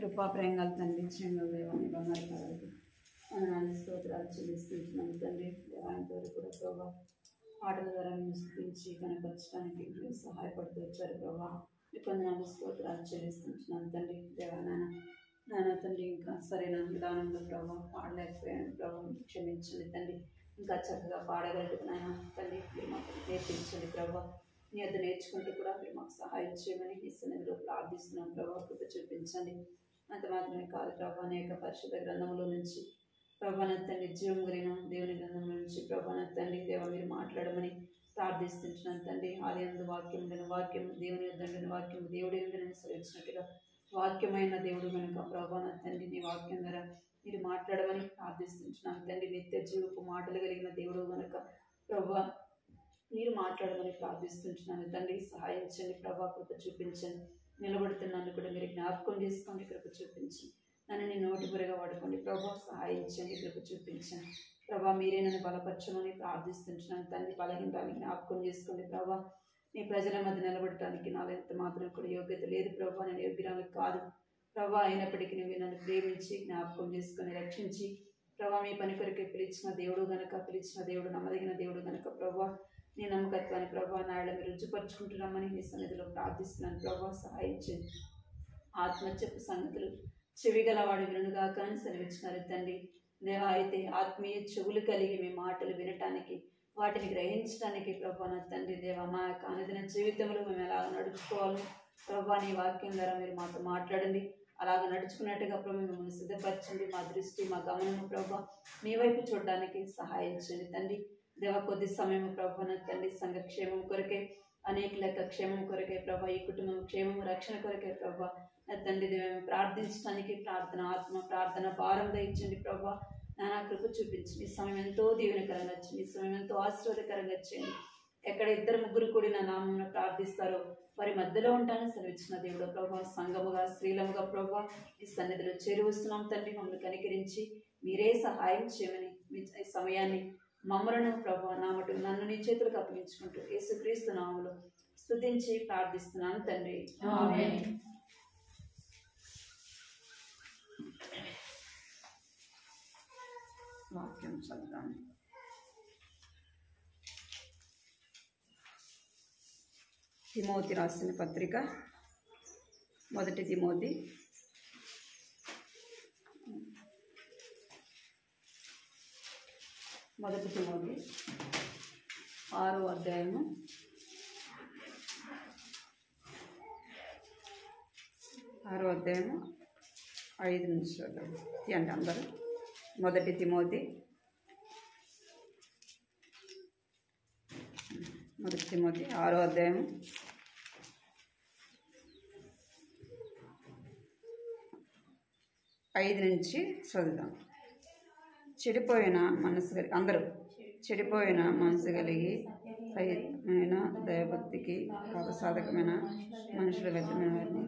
కృపా ప్రేంగల తండ్రి చెంగల దేవాన్ని బంగారు కాదు అనాన్ని స్తోత్రాలు చెల్లిస్తున్నాం తండ్రి. దేవానితో కూడా ప్రభావ పాటల ద్వారా స్థుతించి కనపరచడానికి మీరు సహాయపడుతూ వచ్చారు ప్రభావ. మీ కొందనాన్ని స్తోత్రాలు చెల్లిస్తున్నాం తండ్రి. నాన్న తండ్రి ఇంకా సరైన విధానంలో ప్రభావ పాడలేకపోయాను ప్రభావ, క్షమించండి తండ్రి. ఇంకా చక్కగా పాడగలుగుతున్నాను తండ్రి. మీరు మాకు నేర్పించండి ప్రభావ. మీ వద్ద నేర్చుకుంటూ కూడా మీరు మాకు సహాయం చేయమని ఈ సన్నిధిలో ప్రార్థిస్తున్నాం ప్రభావ. కృప చూపించండి. అంత మాత్రమే కాదు ప్రభావ, అనేక పరిశుద్ధ గ్రంథంలో నుంచి ప్రభావ తండ్రి, జీవం కలిగిన దేవుని గ్రంథంలో నుంచి ప్రభావ తండ్రి దేవ మీరు మాట్లాడమని ప్రార్థిస్తున్నాను తండ్రి. ఆది అందు వాక్యం ఉండని వాక్యం, దేవుని యొద్ద వాక్యం, దేవుడి యొద్దని సెలవిచ్చినట్టుగా వాక్యమైన దేవుడు కనుక ప్రభావ తండ్రి నీ వాక్యం ద్వారా మీరు మాట్లాడమని ప్రార్థిస్తున్నాను తండ్రి. నిత్య జీవపు మాటలు కలిగిన దేవుడు కనుక ప్రభావ మీరు మాట్లాడమని ప్రార్థిస్తున్నాను తండ్రి. సహాయించండి ప్రభావ, కృప చూపించండి. నిలబడుతున్నాను కూడా మీరు జ్ఞాపకం చేసుకోండి, కృప చూపించండి. నన్ను నీ నోటి బురగా వాడుకోండి ప్రభావ, సహాయించండి, కృప చూపించండి ప్రభావ. మీరే నన్ను బలపరచమని ప్రార్థిస్తున్నాను తండ్రి. బలహీనరాన్ని జ్ఞాపకం చేసుకోండి ప్రభావ. నీ ప్రజల మధ్య నిలబడటానికి నాలో ఎంత మాత్రం కూడా యోగ్యత లేదు ప్రభావ, నేను యోగ్యురాలు కాదు ప్రభావ. అయినప్పటికీ నువ్వు నన్ను ప్రేమించి జ్ఞాపకం చేసుకొని రక్షించి ప్రభావ మీ పని కొరకే పిలిచిన దేవుడు గనక, పిలిచిన దేవుడు నమ్మదగిన దేవుడు గనక ప్రభావ నీ నమ్మకత్వాన్ని ప్రభావ నాయన మీరు రుజుపరుచుకుంటున్నామని నీ సన్నిధిలో ప్రార్థిస్తున్నాను ప్రభావ. సహాయించండి. ఆత్మ చెప్పు సంగతులు చెవిగలవాడు వినుగాక అని సెలవిచ్చినారు తండ్రి. దేవా అయితే ఆత్మీయ చెవులు కలిగి మీ మాటలు వినటానికి, వాటిని గ్రహించడానికి ప్రభావ నా తండ్రి దేవ మా యొక్క అనుదిన జీవితంలో మేము ఎలా నడుచుకోవాలి ప్రభావ నీ వాక్యం ద్వారా మీరు మాతో మాట్లాడండి. అలాగ నడుచుకున్నట్టుగా ప్రభావ మిమ్మల్ని సిద్ధపరచండి. మా దృష్టి మా గమనము ప్రభావ మీ వైపు చూడడానికి సహాయించండి తండ్రి. దేవ కొద్ది సమయం ప్రభావ నా తండ్రి సంఘక్షేమం కొరకే, అనేకుల యొక్క క్షేమం కొరకే ప్రభావ, ఈ కుటుంబం క్షేమం రక్షణ కొరకే ప్రభావ నా తండ్రి దేవ ప్రార్థించడానికి ప్రార్థన ఆత్మ ప్రార్థన భారం దయచండి ప్రభావ. నానా కృప చూపించండి. ఈ సమయం ఎంతో దీవెనకరంగా వచ్చింది, ఈ సమయం ఎంతో ఆశీర్వాదకరంగా వచ్చింది. ఎక్కడ ఇద్దరు ముగ్గురు కూడి నా నామం ప్రార్థిస్తారో వారి మధ్యలో ఉంటానని సెలవిచ్చిన దేవుడు ప్రభావ. సంఘముగా స్త్రీలముగా ప్రభావ ఈ సన్నిధిలో చేరువస్తున్నాం తండ్రి. మమ్మల్ని కనికరించి మీరే సహాయం చేయమని ఈ సమయాన్ని మమ్మలను ప్రభావ నామటు నన్ను నీ చేతులకు అప్పగించుకుంటూ యేసుక్రీస్తు నామములో స్తుతించి ప్రార్థిస్తున్నాను తండ్రి. ఆమేన్. వాక్యం చదువుతాను. తిమోతి రాసిన పత్రిక, మొదటి తిమోతి 6వ అధ్యాయము 5 నిమిషాలు తీయండి అందరూ. మొదటి తిమోతి 6వ అధ్యాయం 5 నుంచి చదువుదాం. చెడిపోయిన మనసు కలిగి అందరూ చెడిపోయిన మనసు కలిగి సహితమైన దైవభక్తికి అవసాధకమైన మనుషుల వ్యర్థమైన వారిని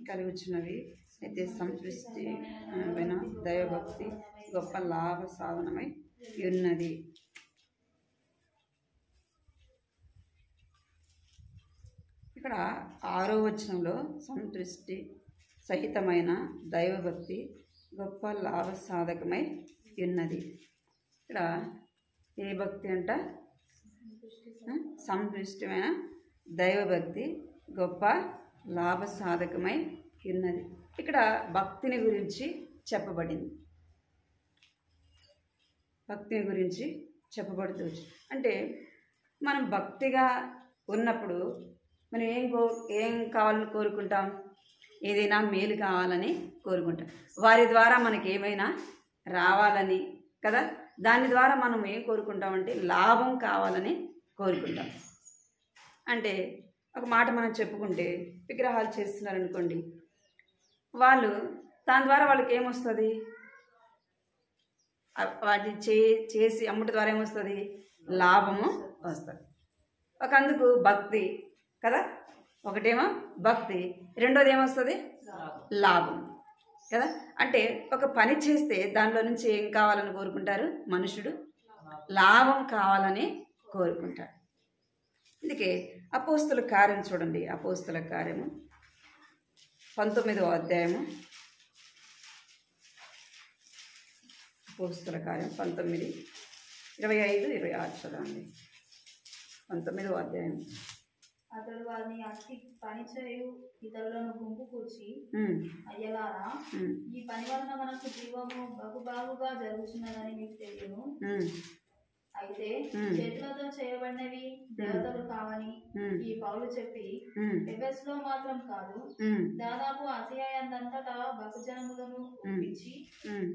కలిగించినవి అయితే సంతృష్టిమైన దైవభక్తి గొప్ప లాభ సాధనమై ఉన్నది. ఇక్కడ 6వ వచనంలో సంతృష్టి సహితమైన దైవభక్తి గొప్ప లాభ సాధకమై ఉన్నది. ఇక్కడ ఏ భక్తి అంట? సంతృష్టిమైన దైవభక్తి గొప్ప లాభ సాధకమై ఉన్నది. ఇక్కడ భక్తిని గురించి చెప్పబడింది. భక్తిని గురించి చెప్పబడుతూ అంటే మనం భక్తిగా ఉన్నప్పుడు మనం ఏం కావాలని కోరుకుంటాం? ఏదైనా మేలు కావాలని కోరుకుంటాం. వారి ద్వారా మనకి ఏమైనా రావాలని కదా. దాని ద్వారా మనం ఏం కోరుకుంటామంటే లాభం కావాలని కోరుకుంటాం. అంటే ఒక మాట మనం చెప్పుకుంటే విగ్రహాలు చేస్తున్నారనుకోండి, వాళ్ళు దాని ద్వారా వాళ్ళకి ఏమొస్తుంది? వాటిని చేసి అమ్ముట ద్వారా ఏమొస్తుంది? లాభము వస్తుంది. ఒక అందుకు భక్తి కదా, ఒకటేమో భక్తి, రెండోది ఏమొస్తుంది? లాభం కదా. అంటే ఒక పని చేస్తే దానిలో నుంచి ఏం కావాలని కోరుకుంటారు? మనుషుడు లాభం కావాలని కోరుకుంటాడు. అందుకే అపోస్తుల కార్యం చూడండి. అపోస్తుల కార్యము 19వ అధ్యాయము అపోస్తుల కార్యం 19, 25, 26 చదవండి. 19వ అధ్యాయం. అతడు వారిని అట్టి పని చేయు ఇతరులను గుంపు కూర్చి, అయ్యలారా, ఈ పని వలన మనకు జీవము బహుబాగుగా జరుగుతున్నదని మీకు తెలియను. అయితే చేతులతో చేయబడినవి దేవతలు కావని ఈ పౌలు చెప్పి ఎఫెసులో మాత్రం కాదు, దాదాపు ఆసియాయందంతటా బహుజనములను ఒప్పించి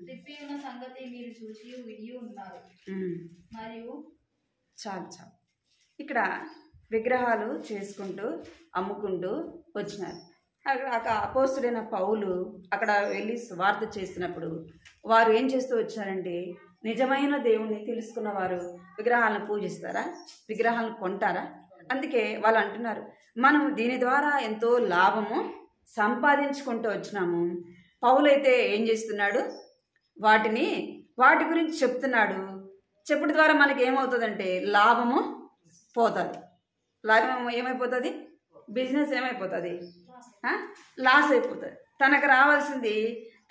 తిప్పి ఉన్న సంగతి మీరు చూసి విని ఉన్నారు. మరియు చాలు ఇక్కడ విగ్రహాలు చేసుకుంటూ అమ్ముకుంటూ వచ్చినారు. అక్కడ అపోస్తుడైన పౌలు అక్కడ వెళ్ళి సువార్త చేసినప్పుడు వారు ఏం చేస్తూ వచ్చారంటే, నిజమైన దేవుణ్ణి తెలుసుకున్న వారు విగ్రహాలను పూజిస్తారా? విగ్రహాలను కొంటారా? అందుకే వాళ్ళు అంటున్నారు, మనం దీని ద్వారా ఎంతో లాభము సంపాదించుకుంటూ వచ్చినాము. పౌలైతే ఏం చేస్తున్నాడు, వాటి గురించి చెప్తున్నాడు. చెప్పడం ద్వారా మనకి ఏమవుతుందంటే లాభము పోతుంది. లాభం ఏమైపోతుంది? బిజినెస్ ఏమైపోతుంది? లాస్ అయిపోతుంది. తనకు రావాల్సింది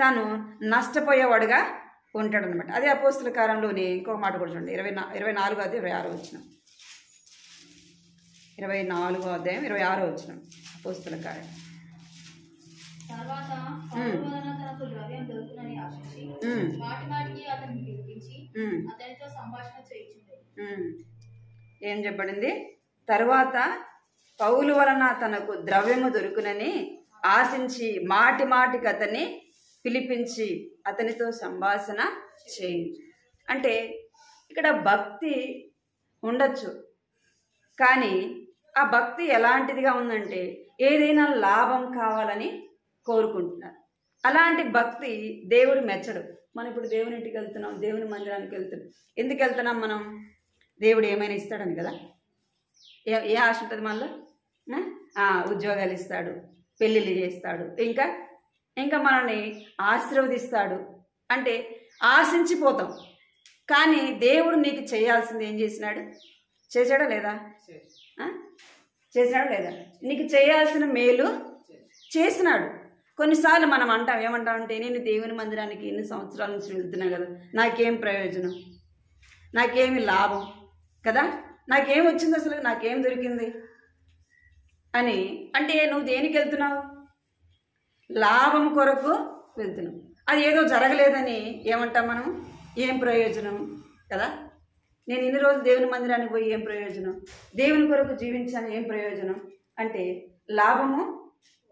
తను నష్టపోయేవాడుగా ఉంటాడు అనమాట. అదే అపోస్తుల కార్యంలోని ఇంకొక మాట కూడా చూడండి, 24వ అధ్యాయం 26వ వచనం. 24వ అధ్యాయం 26వ వచనం అపోస్తుల కార్యం. తర్వాత తనకు ద్రవ్యం దొరుకునని ఆశించి మాటిమాటికి అతన్ని పిలిపించి అతనితో సంభాషణ చేయించింది. ఏం చెప్పబడింది? తరువాత పౌలు వలన తనకు ద్రవ్యము దొరుకునని ఆశించి మాటి మాటికి అతన్ని పిలిపించి అతనితో సంభాషణ చేయించు. అంటే ఇక్కడ భక్తి ఉండొచ్చు, కానీ ఆ భక్తి ఎలాంటిదిగా ఉందంటే ఏదైనా లాభం కావాలని కోరుకుంటున్నారు. అలాంటి భక్తి దేవుడు మెచ్చడు. మనం ఇప్పుడు దేవుని ఇంటికి వెళ్తున్నాం, దేవుని మందిరానికి వెళ్తున్నాం. ఎందుకు వెళ్తున్నాం మనం? దేవుడు ఏమైనా ఇస్తాడని కదా. ఏ ఆశ ఉంటుంది మనలో? ఉద్యోగాలు ఇస్తాడు, పెళ్ళిళ్ళు చేస్తాడు, ఇంకా మనల్ని ఆశీర్వదిస్తాడు అంటే ఆశించిపోతాం. కానీ దేవుడు నీకు చేయాల్సింది ఏం చేసినాడు? చేశాడా లేదా? చేసినాడా లేదా? నీకు చేయాల్సిన మేలు చేసినాడు. కొన్నిసార్లు మనం ఏమంటామంటే, నేను దేవుని మందిరానికి ఎన్ని సంవత్సరాల నుంచి వెళ్తున్నా కదా, నాకేం ప్రయోజనం, నాకేమి లాభం కదా, నాకేం వచ్చింది, అసలు నాకేం దొరికింది అని. అంటే నువ్వు దేనికి వెళ్తున్నావు? లాభం కొరకు వెళ్తున్నావు. అది ఏదో జరగలేదని ఏమంటాం మనం? ఏం ప్రయోజనం కదా. నేను ఇన్ని రోజులు దేవుని మందిరానికి పోయి ఏం ప్రయోజనం? దేవుని కొరకు జీవించాను, ఏం ప్రయోజనం? అంటే లాభము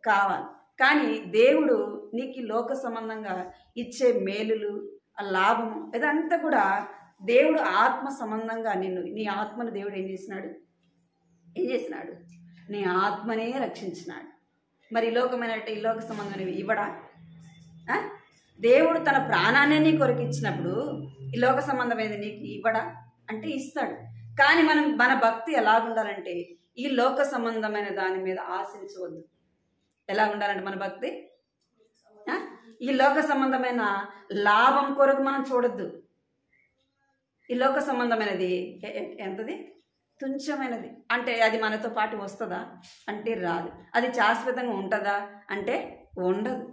కావాలి. కానీ దేవుడు నీకు లోక సంబంధంగా ఇచ్చే మేలులు, ఆ లాభము, ఇదంతా కూడా దేవుడు ఆత్మ సంబంధంగా నీ ఆత్మను దేవుడు ఏం చేసినాడు? నీ ఆత్మనే రక్షించినాడు. మరి ఈ లోక సంబంధమైనవి ఇవ్వడా? దేవుడు తన ప్రాణాన్ని నీ కొరకు ఇచ్చినప్పుడు ఈ లోక సంబంధమైనది నీకు ఇవ్వడా? అంటే ఇస్తాడు. కానీ మన భక్తి ఎలా ఉండాలంటే ఈ లోక సంబంధమైన దాని మీద ఆశించవద్దు. ఎలా ఉండాలంటే మన భక్తి ఈ లోక సంబంధమైన లాభం కొరకు మనం చూడొద్దు. ఈ లోక సంబంధమైనది ఎంతది? తుంచమైనది. అంటే అది మనతో పాటు వస్తుందా అంటే రాదు. అది శాశ్వతంగా ఉంటుందా అంటే ఉండదు.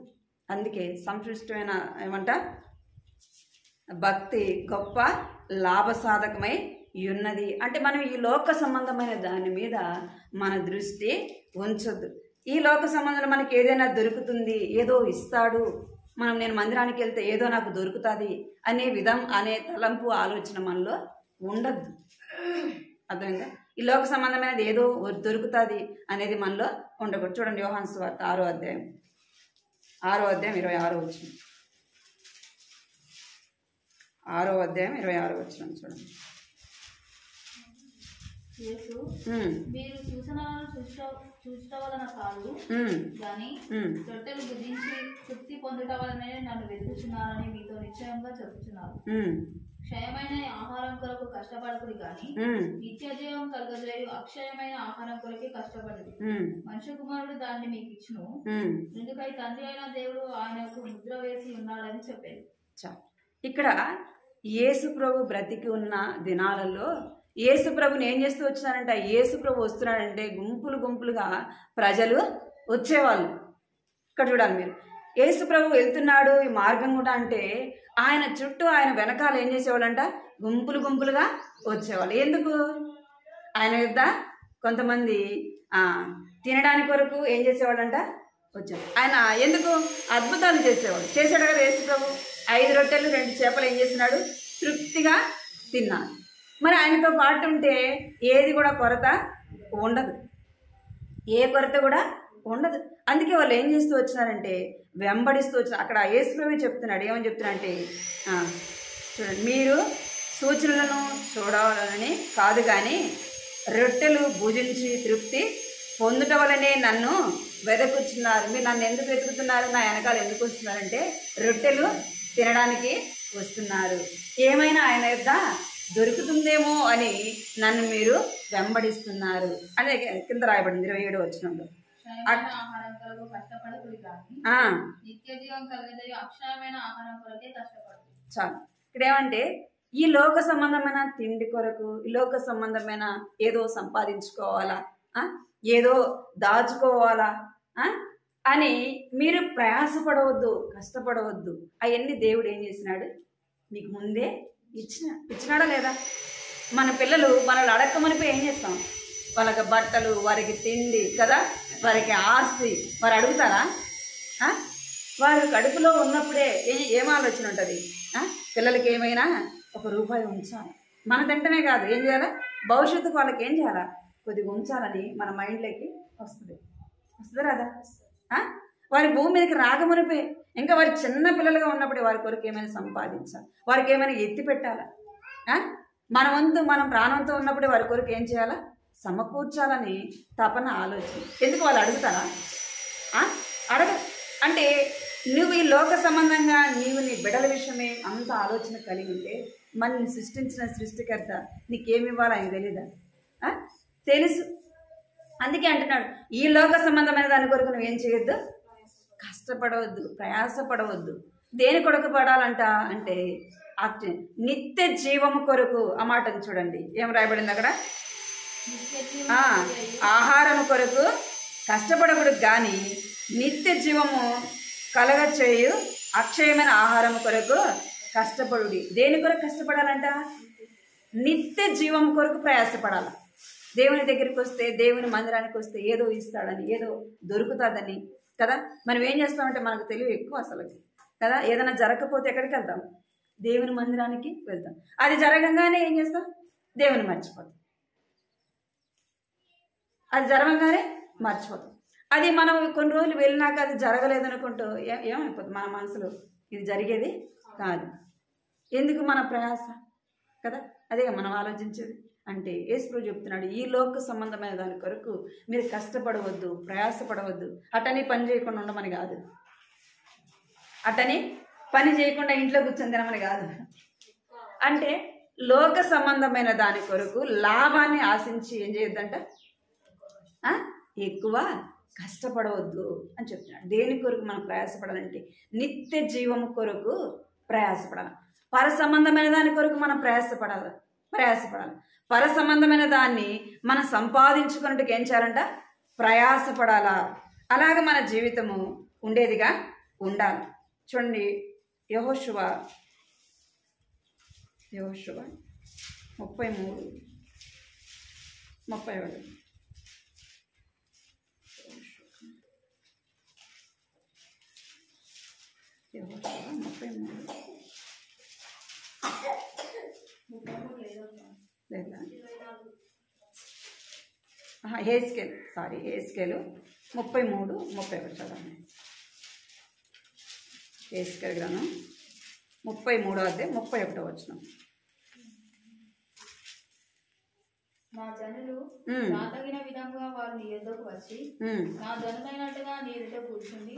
అందుకే సంతృష్టమైన భక్తి గొప్ప లాభసాధకమై ఉన్నది. అంటే మనం ఈ లోక సంబంధమైన దాని మీద మన దృష్టి ఉంచొద్దు. ఈ లోక సంబంధంలో మనకి ఏదైనా దొరుకుతుంది, ఏదో ఇస్తాడు, నేను మందిరానికి వెళ్తే ఏదో నాకు దొరుకుతుంది అనే తలంపు ఆలోచన మనలో ఉండద్దు. అర్థమైందా? ఈ లోక సంబంధమైనది ఏదో దొరుకుతుంది అనేది మనలో ఉండకూడదు. చూడండి, యోహాను సువార్త 6వ అధ్యాయం 26వ వచనం. 6వ అధ్యాయం 26వ వచనం చూడండి. మీరు సూచనలను చూచట వలన కాదు కానీ రొట్టెలు భుజించి తృప్తి పొందుట వలనే నన్ను వెతుకుచున్నానని మీతో నిశ్చయంగా చెప్తున్నాను. క్షయమైన ఆహారం కొరకు కష్టపడకుడి కానీ నిత్య జీవం కలుగజేయు అక్షయమైన ఆహారం కొరకే కష్టపడదు. మనుష్య కుమారుడు దాన్ని మీకు ఇచ్చును, ఎందుకై తండ్రి అయిన దేవుడు ఆయనకు ముద్ర వేసి ఉన్నాడని చెప్పారు. ఇక్కడ యేసు ప్రభు బ్రతికి ఉన్న దినాలలో యేసు ప్రభుని ఏం చేస్తూ వచ్చినారంటే, యేసు ప్రభు వస్తున్నాడంటే గుంపులుగా ప్రజలు వచ్చేవాళ్ళు. ఇక్కడ చూడాలి మీరు, యేసు ప్రభు వెళ్తున్నాడు ఈ మార్గం కూడా అంటే ఆయన చుట్టూ ఆయన వెనకాల ఏం చేసేవాళ్ళంట, గుంపులు గుంపులుగా వచ్చేవాళ్ళు. ఎందుకు? ఆయన యొద్ద కొంతమంది తినడానికి కొరకు ఏం చేసేవాళ్ళంట, వచ్చాడు. ఆయన ఎందుకు? అద్భుతాలు చేసేవాడు. చేశాడు కదా యేసు ప్రభు. 5 రొట్టెలు 2 చేపలు ఏం చేసినాడు, తృప్తిగా తిన్నాడు. మరి ఆయనతో పాటు ఉంటే ఏది కూడా కొరత ఉండదు, ఏ కొరత కూడా ఉండదు. అందుకే వాళ్ళు ఏం చేస్తూ వచ్చినారంటే వెంబడిస్తూ వచ్చినారు. అక్కడ యేసు ప్రభు చెప్తున్నాడు, ఏమని చెప్తున్నాడంటే చూడండి, మీరు సూచనలను చూడాలని కాదు కానీ రొట్టెలు భుజించి తృప్తి పొందుట వలనే నన్ను వెదకుతున్నారు. మీరు నన్ను ఎందుకు వెతుకుతున్నారు, నా వెనకాల ఎందుకు వస్తున్నారంటే రొట్టెలు తినడానికి వస్తున్నారు. ఏమైనా ఆయన యొద్ద దొరుకుతుందేమో అని నన్ను మీరు వెంబడిస్తున్నారు అనే కింద రాయబడింది 27వ వచనంలో. చాలు. ఇక్కడ ఏమంటే ఈ లోక సంబంధమైన తిండి కొరకు, ఈ లోక సంబంధమైన ఏదో సంపాదించుకోవాలా, ఏదో దాచుకోవాలా అని మీరు ప్రయాసపడవద్దు, కష్టపడవద్దు. అవన్నీ దేవుడు ఏం చేసినాడు, మీకు ముందే ఇచ్చినాడా లేదా? మన పిల్లలు మనల్ని అడక్కమనిపోయి ఏం చేస్తాం, వాళ్ళకి బట్టలు, వారికి తిండి కదా, వారికి ఆస్తి వారు అడుగుతారా? వారు కడుపులో ఉన్నప్పుడే ఏం ఆలోచన ఉంటుంది, పిల్లలకి ఏమైనా ₹1 ఉంచాలి. మన తింటమే కాదు, ఏం చేయాలా, భవిష్యత్తుకు వాళ్ళకి ఏం చేయాలా, కొద్దిగా ఉంచాలని మన మైండ్లోకి వస్తుంది రాదా? వారి భూమి మీదకి రాకమునిపోయి ఇంకా వారి చిన్న పిల్లలుగా ఉన్నప్పుడు వారి కొరకు ఏమైనా సంపాదించాలి, వారికి ఏమైనా ఎత్తి పెట్టాలా, మన వంతు మనం ప్రాణంతో ఉన్నప్పుడే వారి కొరకు ఏం చేయాలా, సమకూర్చాలని తపన ఆలోచన. ఎందుకు వాళ్ళు అడుగుతారా? అడగ అంటే నువ్వు ఈ లోక సంబంధంగా నీవు నీ బిడ్డల విషయమే అంత ఆలోచన కలిగి ఉంటే మనల్ని సృష్టించిన సృష్టికర్త నీకేమి ఇవ్వాలో ఆయన తెలీదా? తెలుసు. అందుకే అంటున్నాడు, ఈ లోక సంబంధమైన దాని కొరకు నువ్వేం చేయొద్దు, కష్టపడవద్దు, ప్రయాసపడవద్దు. దేని కొరకు పడాలంట అంటే నిత్య జీవము కొరకు. ఆ మాటను చూడండి, ఏం రాయబడింది అక్కడ, ఆహారము కొరకు కష్టపడకూడదు కానీ నిత్య జీవము కలగచేయు అక్షయమైన ఆహారము కొరకు కష్టపడుడి. దేని కొరకు కష్టపడాలంట, నిత్య జీవం కొరకు ప్రయాసపడాల. దేవుని దగ్గరికి వస్తే, దేవుని మందిరానికి వస్తే ఏదో ఇస్తాడని, ఏదో దొరుకుతుందని కదా. మనం ఏం చేస్తామంటే మనకు తెలివి ఎక్కువ అసలు కదా. ఏదైనా జరగకపోతే ఎక్కడికి వెళ్తాం, దేవుని మందిరానికి వెళ్తాం. అది జరగంగానే ఏం చేస్తాం, దేవుని మర్చిపోతాం. అది జరగంగానే మర్చిపోతాం. అది మనం కొన్ని రోజులు వెళ్ళినాక అది జరగలేదనుకుంటూ ఏమైపోతుంది మన మనసులో, ఇది జరిగేది కాదు. ఎందుకు మన ప్రయాస కదా, అదే మనం ఆలోచించేది. అంటే యేసు చెప్తున్నాడు, ఈ లోక సంబంధమైన దాని కొరకు మీరు కష్టపడవద్దు, ప్రయాసపడవద్దు. అటని పని చేయకుండా ఉండమని కాదు, అటని పని చేయకుండా ఇంట్లో కూర్చొని తినమని కాదు. అంటే లోక సంబంధమైన దాని కొరకు లాభాన్ని ఆశించి ఏం చేయొద్దంట, ఎక్కువ కష్టపడవద్దు అని చెప్తున్నాడు. దేని కొరకు మనం ప్రయాసపడాలంటే నిత్య జీవము కొరకు ప్రయాసపడాలి. పర సంబంధమైన దాని కొరకు మనం ప్రయాసపడాలి. పర సంబంధమైన దాన్ని మనం సంపాదించుకున్నట్టుగా ఏం చేయాలంట, ప్రయాసపడాలా. అలాగే మన జీవితము ఉండేదిగా ఉండాలి. చూడండి, యెహోషువ 33:31. హెస్కేలు 33:31 చదవండి. హెస్కేలు గ్రంథం 33:31. నా జనులు తగిన విధంగా వారు నీ యొద్దకు వచ్చి నా జనులైనట్టుగా నీ ఎదుట కూర్చుండి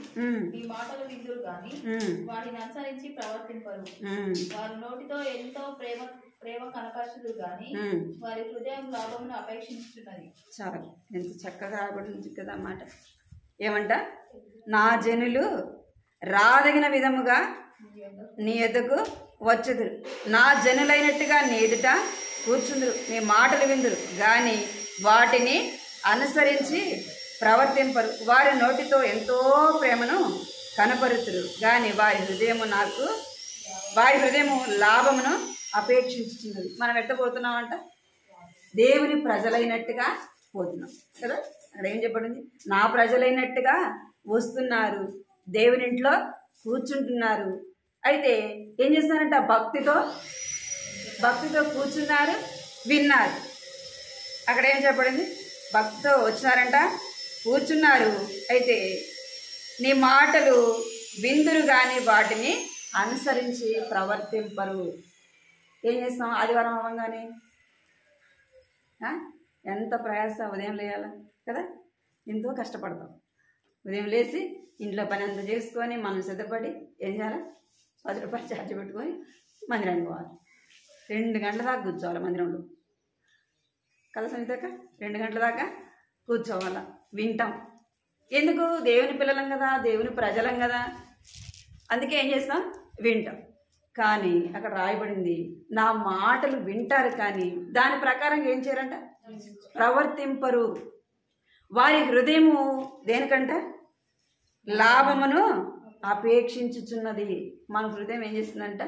నీ మాటలు విందురు గాని వాటిని అనుసరించి ప్రవర్తింపరు. వారి నోటితో ఎంతో ప్రేమ కనపరచుదురు గాని వారి హృదయం లాభమును అపేక్షించుతున్నది. చాలా ఎంత చక్కగా రాబడింది కదా మాట. ఏమంట, నా జనులు రాదగిన విధముగా నీ ఎదుకు వచ్చుదురు, నా జనులైనట్టుగా నీ ఎదుట కూర్చుందురు, నీ మాటలు విందురు కానీ వాటిని అనుసరించి ప్రవర్తింపరు. వారి నోటితో ఎంతో ప్రేమను కనపరుతురు కానీ వారి హృదయము లాభమును అపేక్షించుతున్నది. మనం ఎట్టబోతున్నామంట? దేవుని ప్రజలైనట్టుగా పోతున్నాం కదా. అక్కడ ఏం చెప్పబడింది? నా ప్రజలైనట్టుగా వస్తున్నారు, దేవుని ఇంట్లో కూర్చుంటున్నారు. అయితే ఏం చేస్తున్నారంట? భక్తితో కూర్చున్నారు, విన్నారు. అక్కడ ఏం చెప్పబడింది? భక్తితో వచ్చినారంట, కూర్చున్నారు. అయితే నీ మాటలు విందురు కానీ వాటిని అనుసరించి ప్రవర్తింపరు. ఏం చేస్తాం? ఆదివారం అవ్వగానే ఎంత ప్రయాస, ఉదయం లేయాల కదా, ఎంతో కష్టపడతాం. ఉదయం లేచి ఇంట్లో పని అంతా చేసుకొని మనం సిద్ధపడి ఏం చేయాలి? 10 రూపాయలు ఛార్జ్ పెట్టుకొని మందిరానికి పోవాలి. 2 గంటల దాకా కూర్చోవాలి మందిరంలో కదా సునీతక్క. 2 గంటల దాకా కూర్చోవాలా, వింటాం. ఎందుకు? దేవుని పిల్లలం కదా, దేవుని ప్రజలం కదా, అందుకే ఏం చేస్తాం? వింటాం. కానీ అక్కడ రాయబడింది, నా మాటలు వింటారు కానీ దాని ప్రకారం ఏం చేయరంట? ప్రవర్తింపరు. వారి హృదయము దేనికంట? లాభమును అపేక్షించుచున్నది. మన హృదయం ఏం చేస్తుందంట?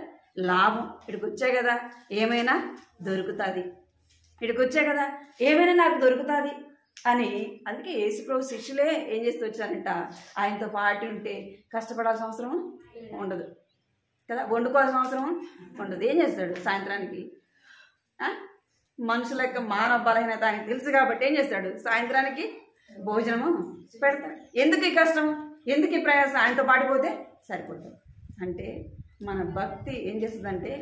లాభం. ఇక్కడికి వచ్చే కదా ఏమైనా దొరుకుతుంది, ఇక్కడికి వచ్చే కదా ఏమైనా నాకు దొరుకుతుంది అని. అందుకే యేసుప్రభు శిష్యులే ఏం చేస్తూ వచ్చారంట? ఆయనతో పాటు ఉంటే కష్టపడాల్సిన అవసరం ఉండదు కదా, వండుకోవాల్సిన అవసరం ఉండదు. ఏం చేస్తాడు? సాయంత్రానికి మనుషుల యొక్క మానవ బలహీనత ఆయనకు తెలుసు కాబట్టి ఏం చేస్తాడు? సాయంత్రానికి భోజనము పెడతాడు. ఎందుకు ఈ కష్టం, ఎందుకు ఈ ప్రయాసం? ఆయనతో పాడిపోతే సరిపోతుంది. అంటే మన భక్తి ఏం చేస్తుందంటే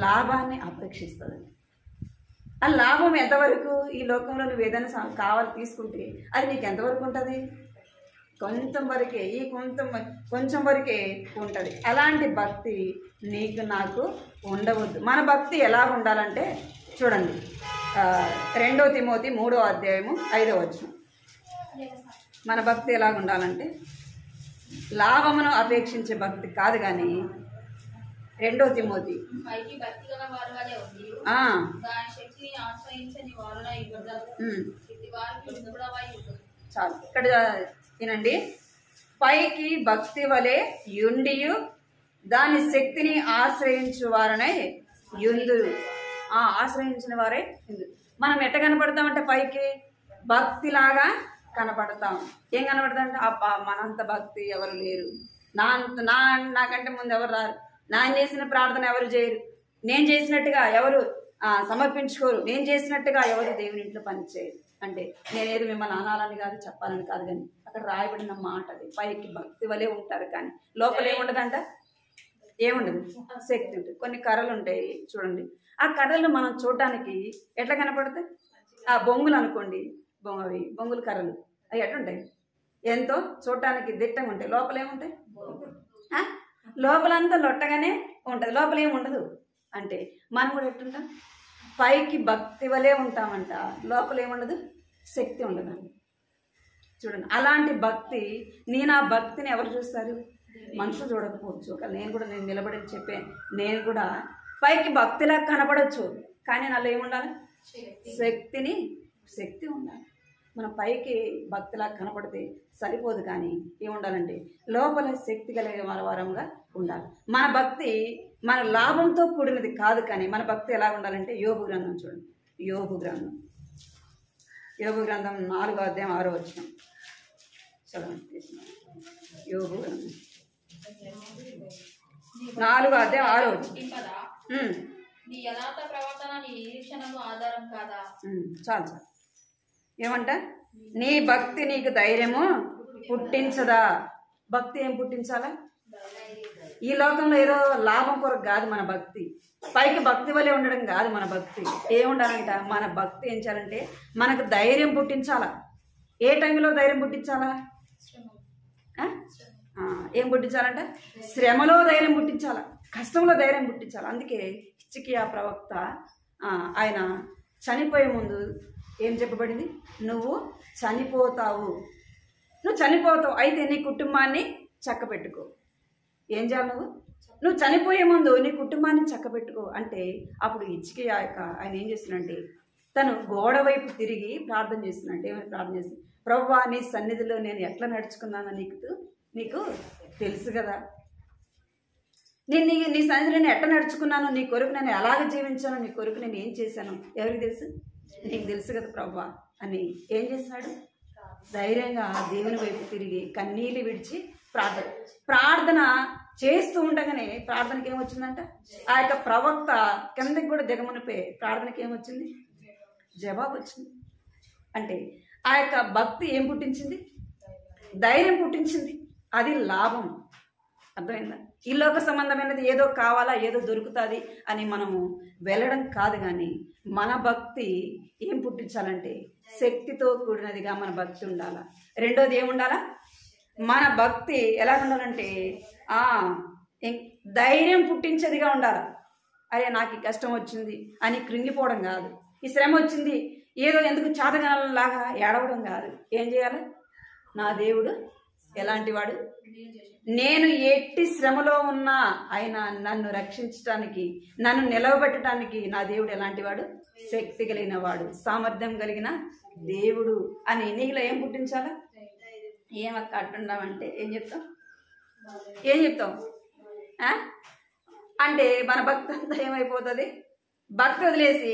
లాభాన్ని అపేక్షిస్తుంది. ఆ లాభం ఎంతవరకు? ఈ లోకంలో నువ్వు ఏదైనా కావాలి తీసుకుంటే అది నీకు ఎంతవరకు ఉంటుంది? కొంచెం వరకే, ఈ కొంచెం వరకే ఉంటుంది. అలాంటి భక్తి నీకు నాకు ఉండవద్దు. మన భక్తి ఎలా ఉండాలంటే చూడండి, 2 తిమోతి 3వ అధ్యాయము 5వ వచనం. మన భక్తి ఎలా ఉండాలంటే లాభమును అపేక్షించే భక్తి కాదు కానీ 2 తిమోతి చాలు ఇక్కడ వినండి. పైకి భక్తి వలె యుండియు దాని శక్తిని ఆశ్రయించు వారనే యుందురు. ఆశ్రయించిన వారే యుందురు. మనం ఎట్ట కనపడతామంటే పైకి భక్తిలాగా కనపడతాం. ఏం కనపడతామంటే అబ్బా మనంత భక్తి ఎవరు లేరు, నాకంటే ముందు ఎవరు రారు, నేను చేసిన ప్రార్థన ఎవరు చేయరు, నేను చేసినట్టుగా ఎవరు సమర్పించుకోరు, నేను చేసినట్టుగా ఎవరు దేవుని ఇంట్లో పని చేయరు. అంటే నేనేది మిమ్మల్ని అనాలని కాదు, చెప్పాలని కాదు, కానీ అక్కడ రాయబడిన మాట అది. పైకి భక్తి వలే ఉంటారు కానీ లోపల ఏముండదంట? ఏముండదు, శక్తి ఉంటుంది. కొన్ని కర్రలు ఉంటాయి చూడండి, ఆ కర్రలు మనం చూడటానికి ఎట్లా కనపడతాయి? ఆ బొంగులు అనుకోండి, బొంగులు కర్రలు అవి ఎట్లుంటాయి? ఎంతో చూడటానికి దిట్టంగా ఉంటాయి. లోపల ఏముంటాయి? లోపలంతా లొట్టగానే ఉంటుంది, లోపల ఏముండదు. అంటే మనం కూడా ఎట్లుంటాం? పైకి భక్తి వలే ఉంటామంట, లోపల ఏముండదు, శక్తి ఉండదు. చూడండి, అలాంటి భక్తి, నేను ఆ భక్తిని ఎవరు చూస్తారు? మనుషులు చూడకపోవచ్చు. ఒకవేళ నేను నిలబడి చెప్పే, నేను కూడా పైకి భక్తిలా కనపడవచ్చు, కానీ నాలో ఏముండాలి? శక్తి ఉండాలి. మనం పైకి భక్తిలా కనపడితే సరిపోదు, కానీ ఏముండాలంటే లోపల శక్తి కలిగే వారంగా ఉండాలి. మన భక్తి మన లాభంతో కూడినది కాదు, కానీ మన భక్తి ఎలా ఉండాలంటే యోబు గ్రంథం చూడండి. యోబు గ్రంథం 4వ అధ్యాయం 6వ వచనం చదవండి. యోబు గ్రంథం 4వ అధ్యాయం 6వ వచనం. చాలు ఏమంట? నీ భక్తి నీకు ధైర్యము పుట్టించదా? భక్తి ఏం పుట్టించాలా? ఈ లోకంలో ఏదో లాభం కొరకు కాదు మన భక్తి, పైకి భక్తి వల్లే ఉండడం కాదు మన భక్తి. ఏముండాలంట? మన భక్తి ఏం చేయాలంటే మనకు ధైర్యం పుట్టించాలా. ఏ టైంలో ధైర్యం పుట్టించాలా? ఏం పుట్టించాలంట? శ్రమలో ధైర్యం పుట్టించాలా, కష్టంలో ధైర్యం పుట్టించాలి. అందుకే హిజ్కియా ప్రవక్త ఆయన చనిపోయే ముందు ఏం చెప్పబడింది? నువ్వు చనిపోతావు, అయితే నీ కుటుంబాన్ని చక్కబెట్టుకో. ఏం చేయాలి? నువ్వు చనిపోయే ముందు నీ కుటుంబాన్ని చక్కబెట్టుకో అంటే అప్పుడు హిజ్కియా ఆయన ఏం చేస్తున్నంటే తను గోడ వైపు తిరిగి ప్రార్థన చేస్తున్నట్టు. ఏమైనా ప్రార్థన చేస్తుంది? ప్రభువా, నీ సన్నిధిలో నేను ఎట్లా నడుచుకున్నానో నీకు నీకు తెలుసు కదా. నేను నీ సన్నిధిలో నేను ఎట్ట నడుచుకున్నాను, నీ కొరకు నేను ఎలాగ జీవించాను, నీ కొరకు నేను ఏం చేశాను ఎవరికి తెలుసు? నీకు తెలుసు కదా ప్రభువా అని ఏం చేసినాడు? ధైర్యంగా దేవుని వైపు తిరిగి కన్నీళ్ళు విడిచి ప్రార్థన చేస్తూ ఉండగానే ప్రార్థనకి ఏమొచ్చిందంట? ఆ యొక్క ప్రవక్త కిందకి కూడా దిగమనిపోయి ప్రార్థనకి ఏమొచ్చింది? జవాబు వచ్చింది. అంటే ఆ యొక్క భక్తి ఏం పుట్టించింది? ధైర్యం పుట్టించింది. అది లాభం. అర్థమైందా? ఈ లోక సంబంధమైనది ఏదో కావాలా, ఏదో దొరుకుతుంది అని మనము వెళ్ళడం కాదు, కానీ మన భక్తి ఏం పుట్టించాలంటే శక్తితో కూడినదిగా మన భక్తి ఉండాలా. రెండోది ఏముండాలా? మన భక్తి ఎలా ఉండాలంటే ధైర్యం పుట్టించేదిగా ఉండాలి. అరే నాకు ఈ కష్టం వచ్చింది అని కృంగిపోవడం కాదు, ఈ శ్రమ వచ్చింది ఏదో ఎందుకు చాతగానలాగా ఏడవడం కాదు. ఏం చేయాలి? నా దేవుడు ఎలాంటి వాడు, నేను ఎట్టి శ్రమలో ఉన్నా ఆయన నన్ను రక్షించటానికి, నన్ను నిలవబెట్టడానికి నా దేవుడు ఎలాంటి వాడు? శక్తి కలిగిన వాడు, సామర్థ్యం కలిగిన దేవుడు అని నీలో ఏం పుట్టించాలా? ఏమక్క అట్టుండమంటే ఏం చెప్తాం? ఏం చెప్తాం అంటే మన భక్తి అంతా ఏమైపోతుంది? భక్తి వదిలేసి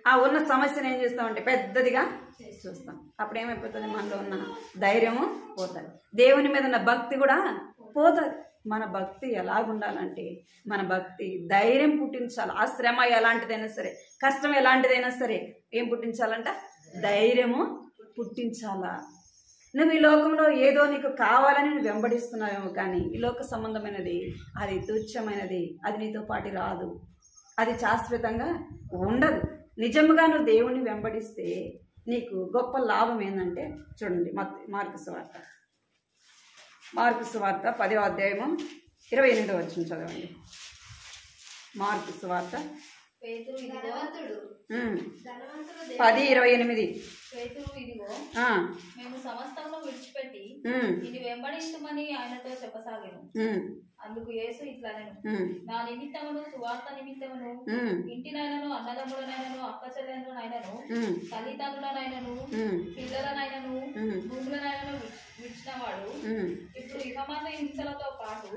ఆ ఉన్న సమస్యను ఏం చేస్తామంటే పెద్దదిగా చూస్తాం. అప్పుడు ఏమైపోతుంది? మనలో ఉన్న ధైర్యము పోతుంది, దేవుని మీద ఉన్న భక్తి కూడా పోతుంది. మన భక్తి ఎలాగుండాలంటే మన భక్తి ధైర్యం పుట్టించాలి. ఆ శ్రమ ఎలాంటిదైనా సరే, కష్టం ఎలాంటిదైనా సరే ఏం పుట్టించాలంట? ధైర్యము పుట్టించాలా. నువ్వు ఈ లోకంలో ఏదో నీకు కావాలని నువ్వు వెంబడిస్తున్నావేమో, కానీ ఈ లోక సంబంధమైనది అది తుచ్చమైనది, అది నీతో పాటు రాదు, అది శాశ్వతంగా ఉండదు. నిజముగా నువ్వు దేవుణ్ణి వెంబడిస్తే నీకు గొప్ప లాభం ఏంటంటే చూడండి, మార్కు సువార్త 10వ అధ్యాయము 28వ వచనం చదవండి. మార్కు సువార్త 10:28. మేము సమస్తమును విడిచిపెట్టి ఇది వెంబడిస్తామని ఆయనతో చెప్పసాగాను. అందుకు యేసు ఇట్లనెను, నా నిమిత్తమును సువార్త నిమిత్తమును ఇంటినైనను అన్నదమ్ములనైనను అక్క చెల్లెళ్ళనైనను తల్లిదండ్రులనైనను పిల్లలనైనను భూములనైనను విడిచినవాడు ఇప్పుడు ఇహమందు హింసలతో పాటు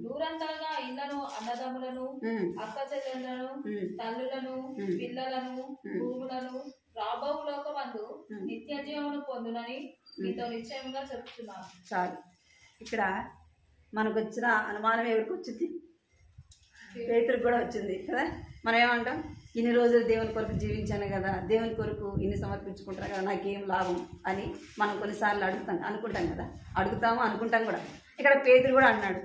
దూరంతలుగా ఇళ్లను, అన్నదమ్ములను, అక్క చెల్లెళ్ళను, తల్లులను, పిల్లలను, భూములను రాబో లోకమందు నిత్య జీవమును పొందునని మీతో నిశ్చయంగా చెప్తున్నాను. చాలు. ఇక్కడ మనకు వచ్చిన అనుమానం ఎవరికి వచ్చింది? పేతురుకు కూడా వచ్చింది కదా. మనం ఏమంటాం? ఇన్ని రోజులు దేవుని కొరకు జీవించాను కదా, దేవుని కొరకు ఇన్ని సమర్పించుకుంటాను కదా, నాకేం లాభం అని మనం కొన్నిసార్లు అనుకుంటాం కదా, అనుకుంటాం కూడా. ఇక్కడ పేతురు కూడా అన్నాడు,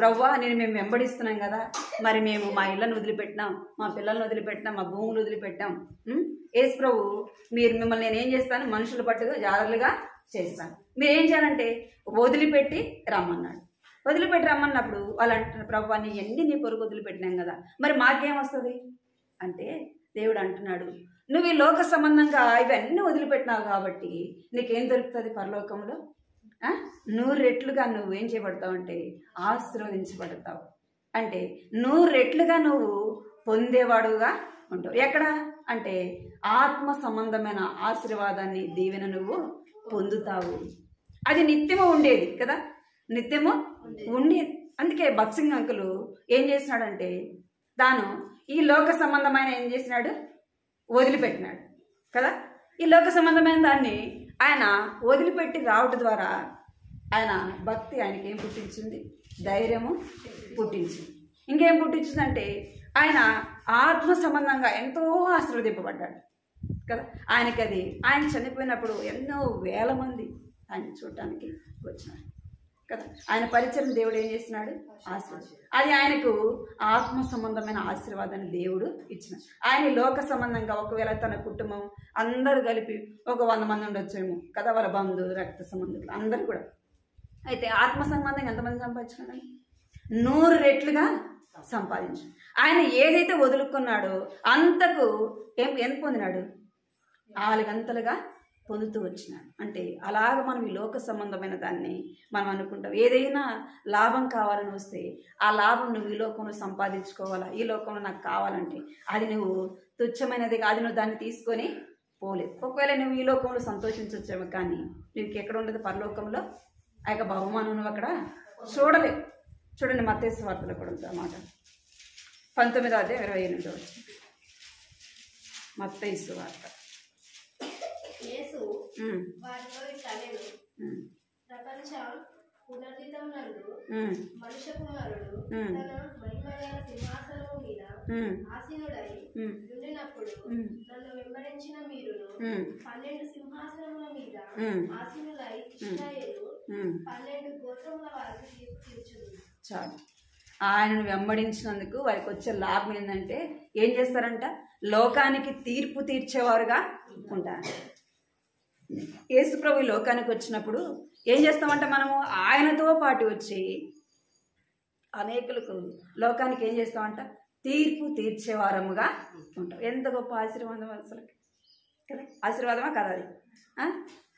ప్రభువా మేము వెంబడిస్తున్నాం కదా, మరి మేము మా ఇళ్ళను వదిలిపెట్టినాం, మా పిల్లల్ని వదిలిపెట్టినాం, మా భూములు వదిలిపెట్టాం. యేసు ప్రభు మిమ్మల్ని నేను ఏం చేస్తాను? మనుషుల పట్టుగా జాగ్రత్తగా చేస్తాను. మీరు ఏం చేయాలంటే వదిలిపెట్టి రమ్మన్నాడు. వదిలిపెట్టి రమ్మన్నప్పుడు వాళ్ళు అంటున్నారు, ప్రభువా నీ కొరకు వదిలిపెట్టినాం కదా, మరి మాకేం వస్తుంది అంటే దేవుడు అంటున్నాడు, నువ్వు ఈ లోక సంబంధంగా ఇవన్నీ వదిలిపెట్టినావు కాబట్టి నీకేం దొరుకుతుంది పరలోకంలో? 100 రెట్లుగా నువ్వు ఏం చేయబడతావు అంటే ఆశీర్వదించబడతావు. అంటే 100 రెట్లుగా నువ్వు పొందేవాడుగా ఉంటావు. ఎక్కడ అంటే ఆత్మ సంబంధమైన ఆశీర్వాదాన్ని, దీవెన నువ్వు పొందుతావు. అది నిత్యము ఉండేది కదా, నిత్యము ఉండేది. అందుకే బక్సింగ్ అంకులు ఏం చేసినాడంటే తాను ఈ లోక సంబంధమైన ఏం చేసినాడు? వదిలిపెట్టినాడు కదా. ఈ లోక సంబంధమైన దాన్ని ఆయన వదిలిపెట్టి రావడం ద్వారా ఆయన భక్తి ఆయనకి ఏం పుట్టించింది? ధైర్యము పుట్టించింది. ఇంకేం పుట్టించిందంటే ఆయన ఆత్మ సంబంధంగా ఎంతో ఆశీర్వదింపబడ్డాడు కదా. ఆయనకి అది ఆయన చనిపోయినప్పుడు ఎన్నో వేల మంది ఆయన చూడటానికి వచ్చినారు కదా. ఆయన పరిచయం దేవుడు ఏం చేసినాడు? ఆశీర్వాదం. అది ఆయనకు ఆత్మ సంబంధమైన ఆశీర్వాదాన్ని దేవుడు ఇచ్చినాడు. ఆయన లోక సంబంధంగా ఒకవేళ తన కుటుంబం అందరూ కలిపి ఒక 100 మంది ఉండొచ్చేమో కదా, వాళ్ళ బంధువులు, రక్త సంబంధికులు అందరూ కూడా. అయితే ఆత్మ సంబంధంగా ఎంతమంది సంపాదించుకున్నాడు? 100 రెట్లుగా సంపాదించు. ఆయన ఏదైతే వదులుకున్నాడో అంతకు ఎంత పొందినాడు? 4 గంటలుగా పొందుతూ వచ్చినాడు. అంటే అలాగ మనం ఈ లోక సంబంధమైన దాన్ని మనం అనుకుంటాం. ఏదైనా లాభం కావాలని వస్తే ఆ లాభం నువ్వు ఈ లోకంలో సంపాదించుకోవాలా, ఈ లోకంలో నాకు కావాలంటే అది నువ్వు తుచ్చమైనది కాదు, నువ్వు దాన్ని తీసుకొని పోలేదు. ఒకవేళ నువ్వు ఈ లోకంలో సంతోషించవచ్చేమో, కానీ నీకు ఎక్కడ ఉండదు? పరలోకంలో ఆ యొక్క బహుమానం నువ్వు అక్కడ చూడలేవు. చూడండి మత్తయి సువార్తలో కూడా ఉంది అన్నమాట. 19:28 మత్తయి సువార్త. ప్రపంచ పునర్జితం నందు మనుష్య కుమారుడు తన మహిమగల సింహాసనము మీద ఆసీనుడై ఉండినప్పుడు నన్ను వెంబడించిన మీరును 12 సింహాసనముల మీద ఆసీనులై ఇశ్రాయేలు 12 గోత్రముల వారికి తీర్చును. చాలు. ఆయనను వెంబడించినందుకు వారికి వచ్చే లాభం ఏంటంటే ఏం చేస్తారంట? లోకానికి తీర్పు తీర్చేవారుగా ఉంటారు. యేసు ప్రభు లోకానికి వచ్చినప్పుడు ఏం చేస్తామంటే మనము ఆయనతో పాటు వచ్చి అనేకులకు లోకానికి ఏం చేస్తామంట? తీర్పు తీర్చేవారముగా ఉంటాం. ఎంత గొప్ప ఆశీర్వాదం అసలు కదా! ఆశీర్వాదమా కదా అది?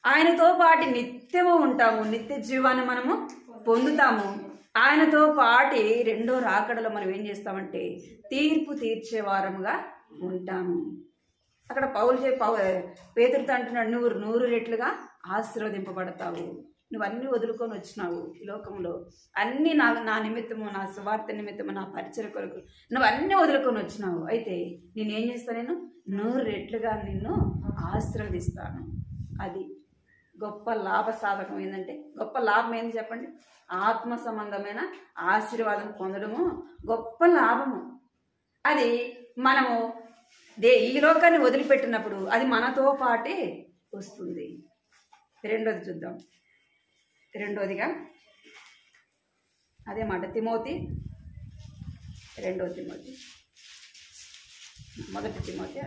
ఆయనతో పాటు నిత్యము ఉంటాము, నిత్య జీవాన్ని మనము పొందుతాము. ఆయనతో పాటి రెండో రాకడలో మనం ఏం చేస్తామంటే తీర్పు తీర్చేవారముగా ఉంటాము. అక్కడ పేతురుతో అంటున్నాడు, నువ్వు 100 రెట్లుగా ఆశీర్వదింపబడతావు. నువ్వు అన్నీ వదులుకొని వచ్చినావు ఈ లోకంలో, అన్నీ నా నిమిత్తము, నా సువార్త నిమిత్తము, నా పరిచయ కొరకు నువ్వు అన్నీ వదులుకొని వచ్చినావు. అయితే నేనేం చేస్తాను? నేను 100 రెట్లుగా నిన్ను ఆశీర్వదిస్తాను. అది గొప్ప లాభ సాధకం. ఏంటంటే గొప్ప లాభం ఏంది చెప్పండి? ఆత్మ సంబంధమైన ఆశీర్వాదం పొందడము గొప్ప లాభము. అది మనము ఈ లోకాన్ని వదిలిపెట్టినప్పుడు అది మనతో పాటే వస్తుంది. రెండోది చూద్దాం. రెండోదిగా అదే మాట తిమోతి, 2 తిమోతి, 1 తిమోతి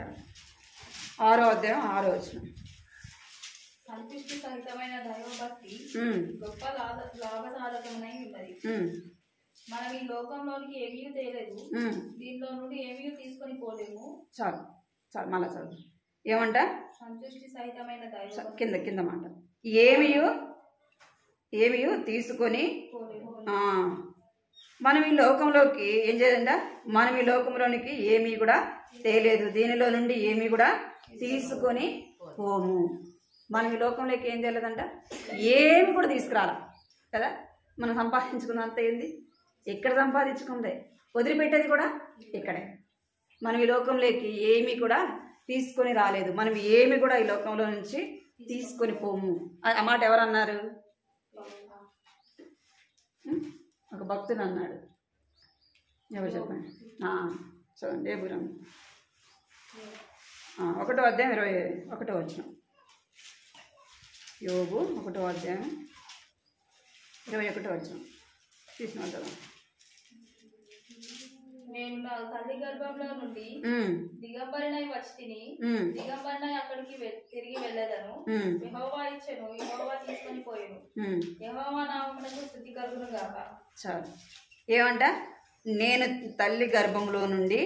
6వ అధ్యాయం 6వ వచనం. సంతుష్టి సహితమైన దైవభక్తి గొప్ప లాభసాధకమై ఉన్నది. మనం ఈ లోకంలోనికి ఏమీ తేలేదు, దీనిలో నుండి ఏమీ తీసుకొని పోలేము. చాలు చాలు, మళ్ళా చదువు. ఏమంట? సంతుష్టి సహితమైన దైవభక్తి. కింద మాట ఏమియు తీసుకొని మనం ఈ లోకంలోకి ఏం చేయాలంట? మనం ఈ లోకంలోనికి ఏమీ కూడా తేలేదు, దీనిలో నుండి ఏమీ కూడా తీసుకొని పోము. మనం ఈ లోకంలోకి ఏం చేయలేదంట? ఏమి కూడా తీసుకురాలా కదా. మనం సంపాదించుకున్నంత ఏంది? ఎక్కడ సంపాదించుకుందే, వదిలిపెట్టేది కూడా ఇక్కడే. మనం ఈ లోకంలోకి ఏమీ కూడా తీసుకొని రాలేదు, మనం ఏమి కూడా ఈ లోకంలో నుంచి తీసుకొని పోము. ఆ మాట ఎవరన్నారు? ఒక భక్తుడు అన్నాడు. ఎవరు చెప్పండి? చూడండి, ఏ బురం 1వ అధ్యాయం 21వ వచనం. యోబు 1వ అధ్యాయం 21వ వచనం తీసుకుంటాం. నేను నా తల్లి గర్భంలో నుండి దిగంబరినై వచ్చి తిని దిగంబరినై అక్కడికి తిరిగి వెళ్ళేదను. యెహోవా ఇచ్చెను, యెహోవా తీసుకొని పోయెను. యెహోవా నామమునకు స్తుతి కలుగును గాక. చాలు. ఏమంట? నేను తల్లి గర్భంలో నుండి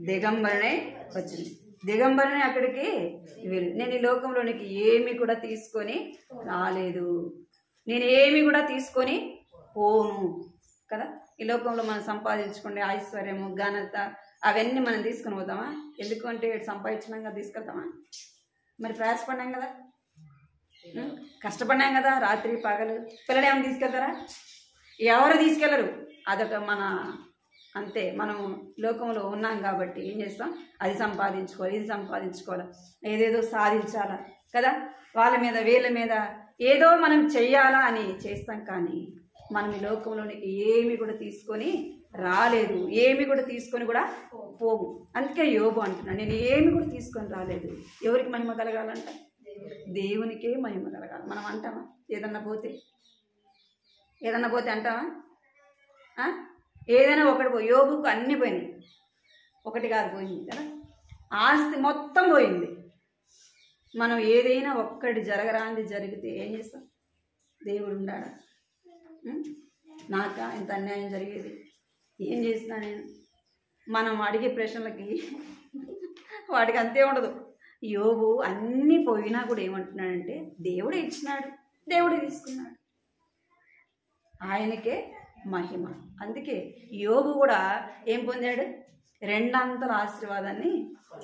దిగంబరినై వచ్చింది. దిగంబరిని అక్కడికి వెళ్ళి, నేను ఈ లోకంలోనికి ఏమి కూడా తీసుకొని రాలేదు, నేను ఏమి కూడా తీసుకొని పోను కదా. ఈ లోకంలో మనం సంపాదించుకునే ఐశ్వర్యము, ఘనత అవన్నీ మనం తీసుకుని పోతామా? ఎందుకంటే సంపాదించినాక తీసుకెళ్తామా? మరి ప్రయాసపడినాం కదా, కష్టపడినాం కదా, రాత్రి పగలు. పిల్లలు ఏమైనా తీసుకెళ్తారా? ఎవరు తీసుకెళ్ళరు. అదొక మన అంతే. మనం లోకంలో ఉన్నాం కాబట్టి ఏం చేస్తాం? అది సంపాదించుకోవాలి, ఇది సంపాదించుకోవాలి, ఏదేదో సాధించాలా కదా. వాళ్ళ మీద వీళ్ళ మీద ఏదో మనం చెయ్యాలా అని చేస్తాం. కానీ మనం ఈ లోకంలోనికి ఏమి కూడా తీసుకొని రాలేదు, ఏమి కూడా తీసుకొని కూడా పోము. అందుకే యోబు అంటున్నాడు, నేను ఏమి కూడా తీసుకొని రాలేదు. ఎవరికి మహిమ కలగాలంట? దేవునికే మహిమ కలగాలి. మనం అంటామా? ఏదన్నా పోతే అంటామా? ఏదైనా ఒకటి పోయి, యోబుకు అన్నీ పోయినాయి, ఒకటి కాదు పోయింది కదా. ఆస్తి మొత్తం పోయింది. మనం ఏదైనా ఒక్కటి జరగరాంది జరిగితే ఏం చేస్తాం? దేవుడు ఉన్నాడా? నాకా ఇంత అన్యాయం జరిగేది, ఏం చేసినా నేను? మనం అడిగే ప్రశ్నలకి వాటికి అంతే ఉండదు. యోబు అన్నీ పోయినా కూడా ఏమంటున్నాడంటే దేవుడే ఇచ్చినాడు, దేవుడే తీసుకున్నాడు, ఆయనకే మహిమ. అందుకే యోబు కూడా ఏం పొందాడు? 2 అంతల ఆశీర్వాదాన్ని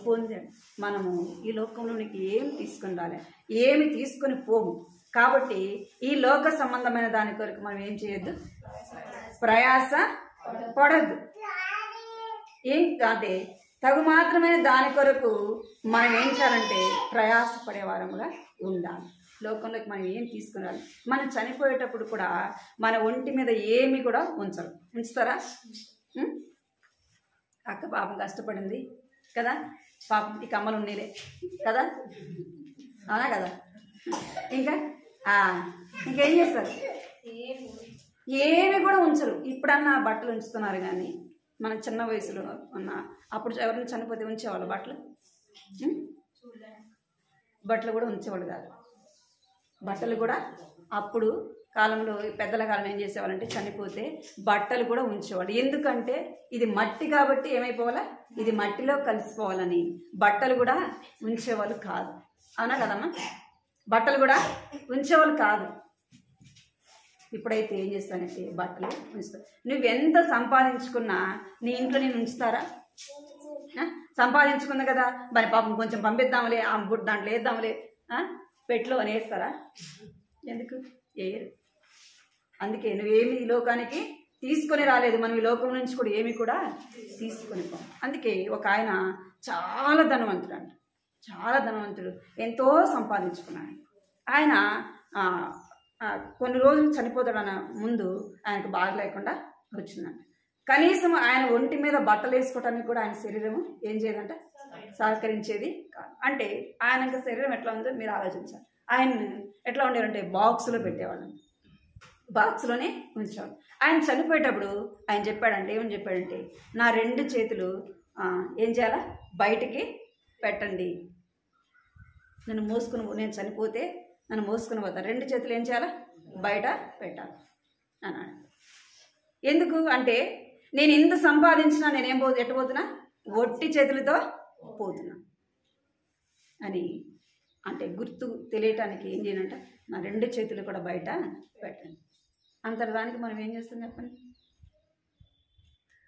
పొందాడు. మనము ఈ లోకంలోనికి ఏమి తీసుకొని రాలే, ఏమి తీసుకొని పోము. కాబట్టి ఈ లోక సంబంధమైన దాని కొరకు మనం ఏం చేయొద్దు, ప్రయాస పడద్దు. ఏం అంటే తగు మాత్రమే దాని కొరకు మనం ఏం చేయాలంటే ప్రయాస పడేవారముగా ఉండాలి. లోకంలోకి మనం ఏం తీసుకురాలి. మనం చనిపోయేటప్పుడు కూడా మన ఒంటి మీద ఏమి కూడా ఉంచుతారా? అక్క పాపం కష్టపడింది కదా, పాపం ఈ కమ్మలు ఉండేలే కదా, అవునా కదా, ఇంకేం చేస్తారు? ఏమి కూడా ఉంచరు. ఇప్పుడన్నా బట్టలు ఉంచుతున్నారు, కానీ మన చిన్న వయసులో ఉన్న అప్పుడు ఎవరైనా చనిపోతే ఉంచేవాళ్ళు బట్టలు కూడా ఉంచేవాళ్ళు కాదు. బట్టలు కూడా అప్పుడు కాలంలో పెద్దల కాలం ఏం చేసేవాళ్ళంటే చనిపోతే బట్టలు కూడా ఉంచేవాళ్ళు. ఎందుకంటే ఇది మట్టి కాబట్టి ఏమైపోవాలా, ఇది మట్టిలో కలిసిపోవాలని బట్టలు కూడా ఉంచేవాళ్ళు కాదు. అవునా కదమ్మా? బట్టలు కూడా ఉంచేవాళ్ళు కాదు. ఇప్పుడైతే ఏం చేస్తానంటే బట్టలు ఉంచుతారు. నువ్వెంత సంపాదించుకున్నా నీ ఇంట్లో నేను ఉంచుతారా? సంపాదించుకున్నా కదా, మరి పాపం కొంచెం పంపిద్దాంలే, ఆ గుడ్ దాంట్లో వేద్దాంలే, పెట్లో అని వేస్తారా? ఎందుకు వేయరు. అందుకే నువ్వేమి ఈ లోకానికి తీసుకొని రాలేదు, మనం ఈ లోకం నుంచి కూడా ఏమి కూడా తీసుకొని పోం. అందుకే ఒక ఆయన చాలా ధనవంతుడు అంట, చాలా ధనవంతుడు, ఎంతో సంపాదించుకున్నాడు. ఆయన కొన్ని రోజులు చనిపోతాడన్న ముందు ఆయనకు బాగా లేకుండా వచ్చిందంట. కనీసం ఆయన ఒంటి మీద బట్టలు వేసుకోవటానికి కూడా ఆయన శరీరం ఏం చేయదంట, సహకరించేది కాదు. అంటే ఆయన శరీరం ఎట్లా ఉందో మీరు ఆలోచించాలి. ఆయన ఎట్లా ఉండేవారంటే బాక్స్లో పెట్టేవాళ్ళు, బాక్స్లోనే ఉంచేవాళ్ళు. ఆయన చనిపోయేటప్పుడు ఆయన చెప్పాడంటే, ఏమని చెప్పాడంటే, నా 2 చేతులు ఏం చేయాలా, బయటికి పెట్టండి, నేను చనిపోతే నన్ను మోసుకుని పోతాను, 2 చేతులు ఏం చేయాలా, బయట పెట్టాలి అన్నాడు. ఎందుకు అంటే నేను ఇంత సంపాదించినా నేనేం ఎట్టబోతున్నా, ఒట్టి చేతులతో పోతున్నా అని అంటే గుర్తు తెలియటానికి ఏం చేయనంట, నా 2 చేతులు కూడా బయట పెట్టండి. అంతర్దానికి మనం ఏం చేస్తాం చెప్పండి?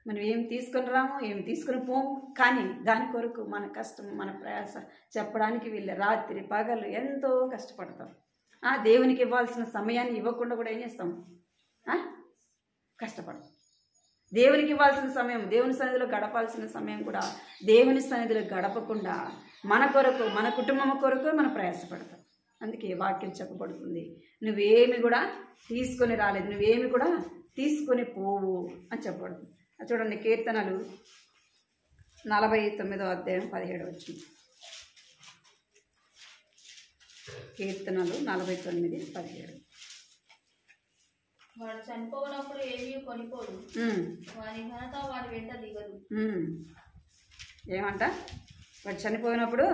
మనం ఏం తీసుకొని రాము, ఏం తీసుకొని పోము, కానీ దాని కొరకు మన కష్టం, మన ప్రయాస చెప్పడానికి వీళ్ళే రాత్రి పగలు ఎంతో కష్టపడతాం. దేవునికి ఇవ్వాల్సిన సమయాన్ని ఇవ్వకుండా కూడా ఏం చేస్తాం, కష్టపడతాం. దేవునికి ఇవ్వాల్సిన సమయం, దేవుని సన్నిధిలో గడపాల్సిన సమయం కూడా దేవుని సన్నిధిలో గడపకుండా మన కొరకు, మన కుటుంబం కొరకు మనం ప్రయాసపడతాం. అందుకే వాక్యం చెప్పబడుతుంది, నువ్వేమి కూడా తీసుకొని రాలేదు, నువ్వేమి కూడా తీసుకొని పోవు అని చెప్పబడుతుంది. చూడండి, కీర్తనలు 49వ అధ్యాయం 17వ వచనం. కీర్తనలు 49:17. వాడు చనిపోయినప్పుడు ఏమీ కొనిపోడు, వాని ఘనత వాని వెంట దిగదు. ఏమంట? వాడు చనిపోయినప్పుడు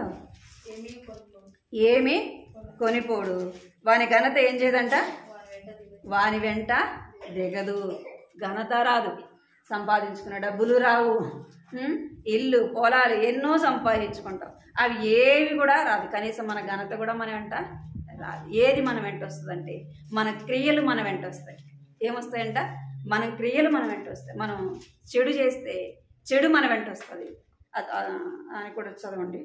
ఏమీ కొనిపోడు, వాని ఘనత ఏం చేయదంట, వాని వెంట దిగదు. ఘనత రాదు, సంపాదించుకున్న డబ్బులు రావు, ఇల్లు పొలాలు ఎన్నో సంపాదించుకుంటాం, అవి ఏవి కూడా రాదు. కనీసం మన ఘనత కూడా మన వెంట రాదు. ఏది మన వెంట వస్తుందంటే మన క్రియలు మన వెంట వస్తాయి. ఏమొస్తాయంట? మన క్రియలు మన వెంట వస్తాయి. మనం చెడు చేస్తే చెడు మన వెంట వస్తుంది అని కూడా చదవండి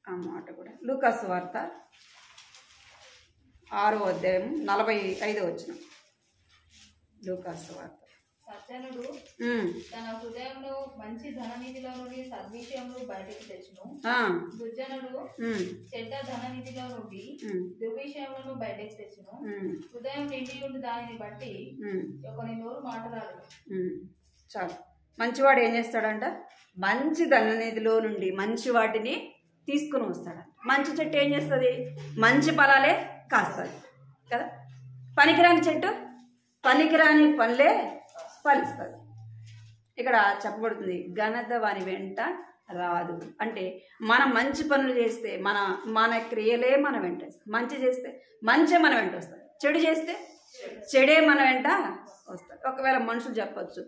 ఆ మాట కూడా. లూకాసు వార్త 6వ అధ్యాయం 45వ వచనం. లూకాసు వార్త. సజ్జనుడు తన హృదయంలో మంచి ధననిధిలో నుండి సద్విషయంలో బయటకు తెచ్చును, దుర్జనుడు చెడ్డ ధననిధిలో నుండి దుర్విషయములను బయటకు తెచ్చును. హృదయం నిండి ఉండి దానిని బట్టి ఒకని నోరు మాటలాడు. చాలు. మంచివాడు ఏం చేస్తాడంట? మంచి ధననిధిలో నుండి మంచి వాటిని తీసుకుని వస్తాడంట. మంచి చెట్టు ఏం చేస్తుంది? మంచి ఫలాలే కాస్తుంది కదా. పనికిరాని చెట్టు పనికిరాని పనులే ఫలిస్తుంది. ఇక్కడ చెప్పబడుతుంది, ఘనత వాని వెంట రాదు. అంటే మనం మంచి పనులు చేస్తే మన క్రియలే మన వెంట వస్తాయి. మంచి చేస్తే మంచి మన వెంట వస్తుంది, చెడు చేస్తే చెడే మన వెంట వస్తుంది. ఒకవేళ మనుషులు చెప్పచ్చు,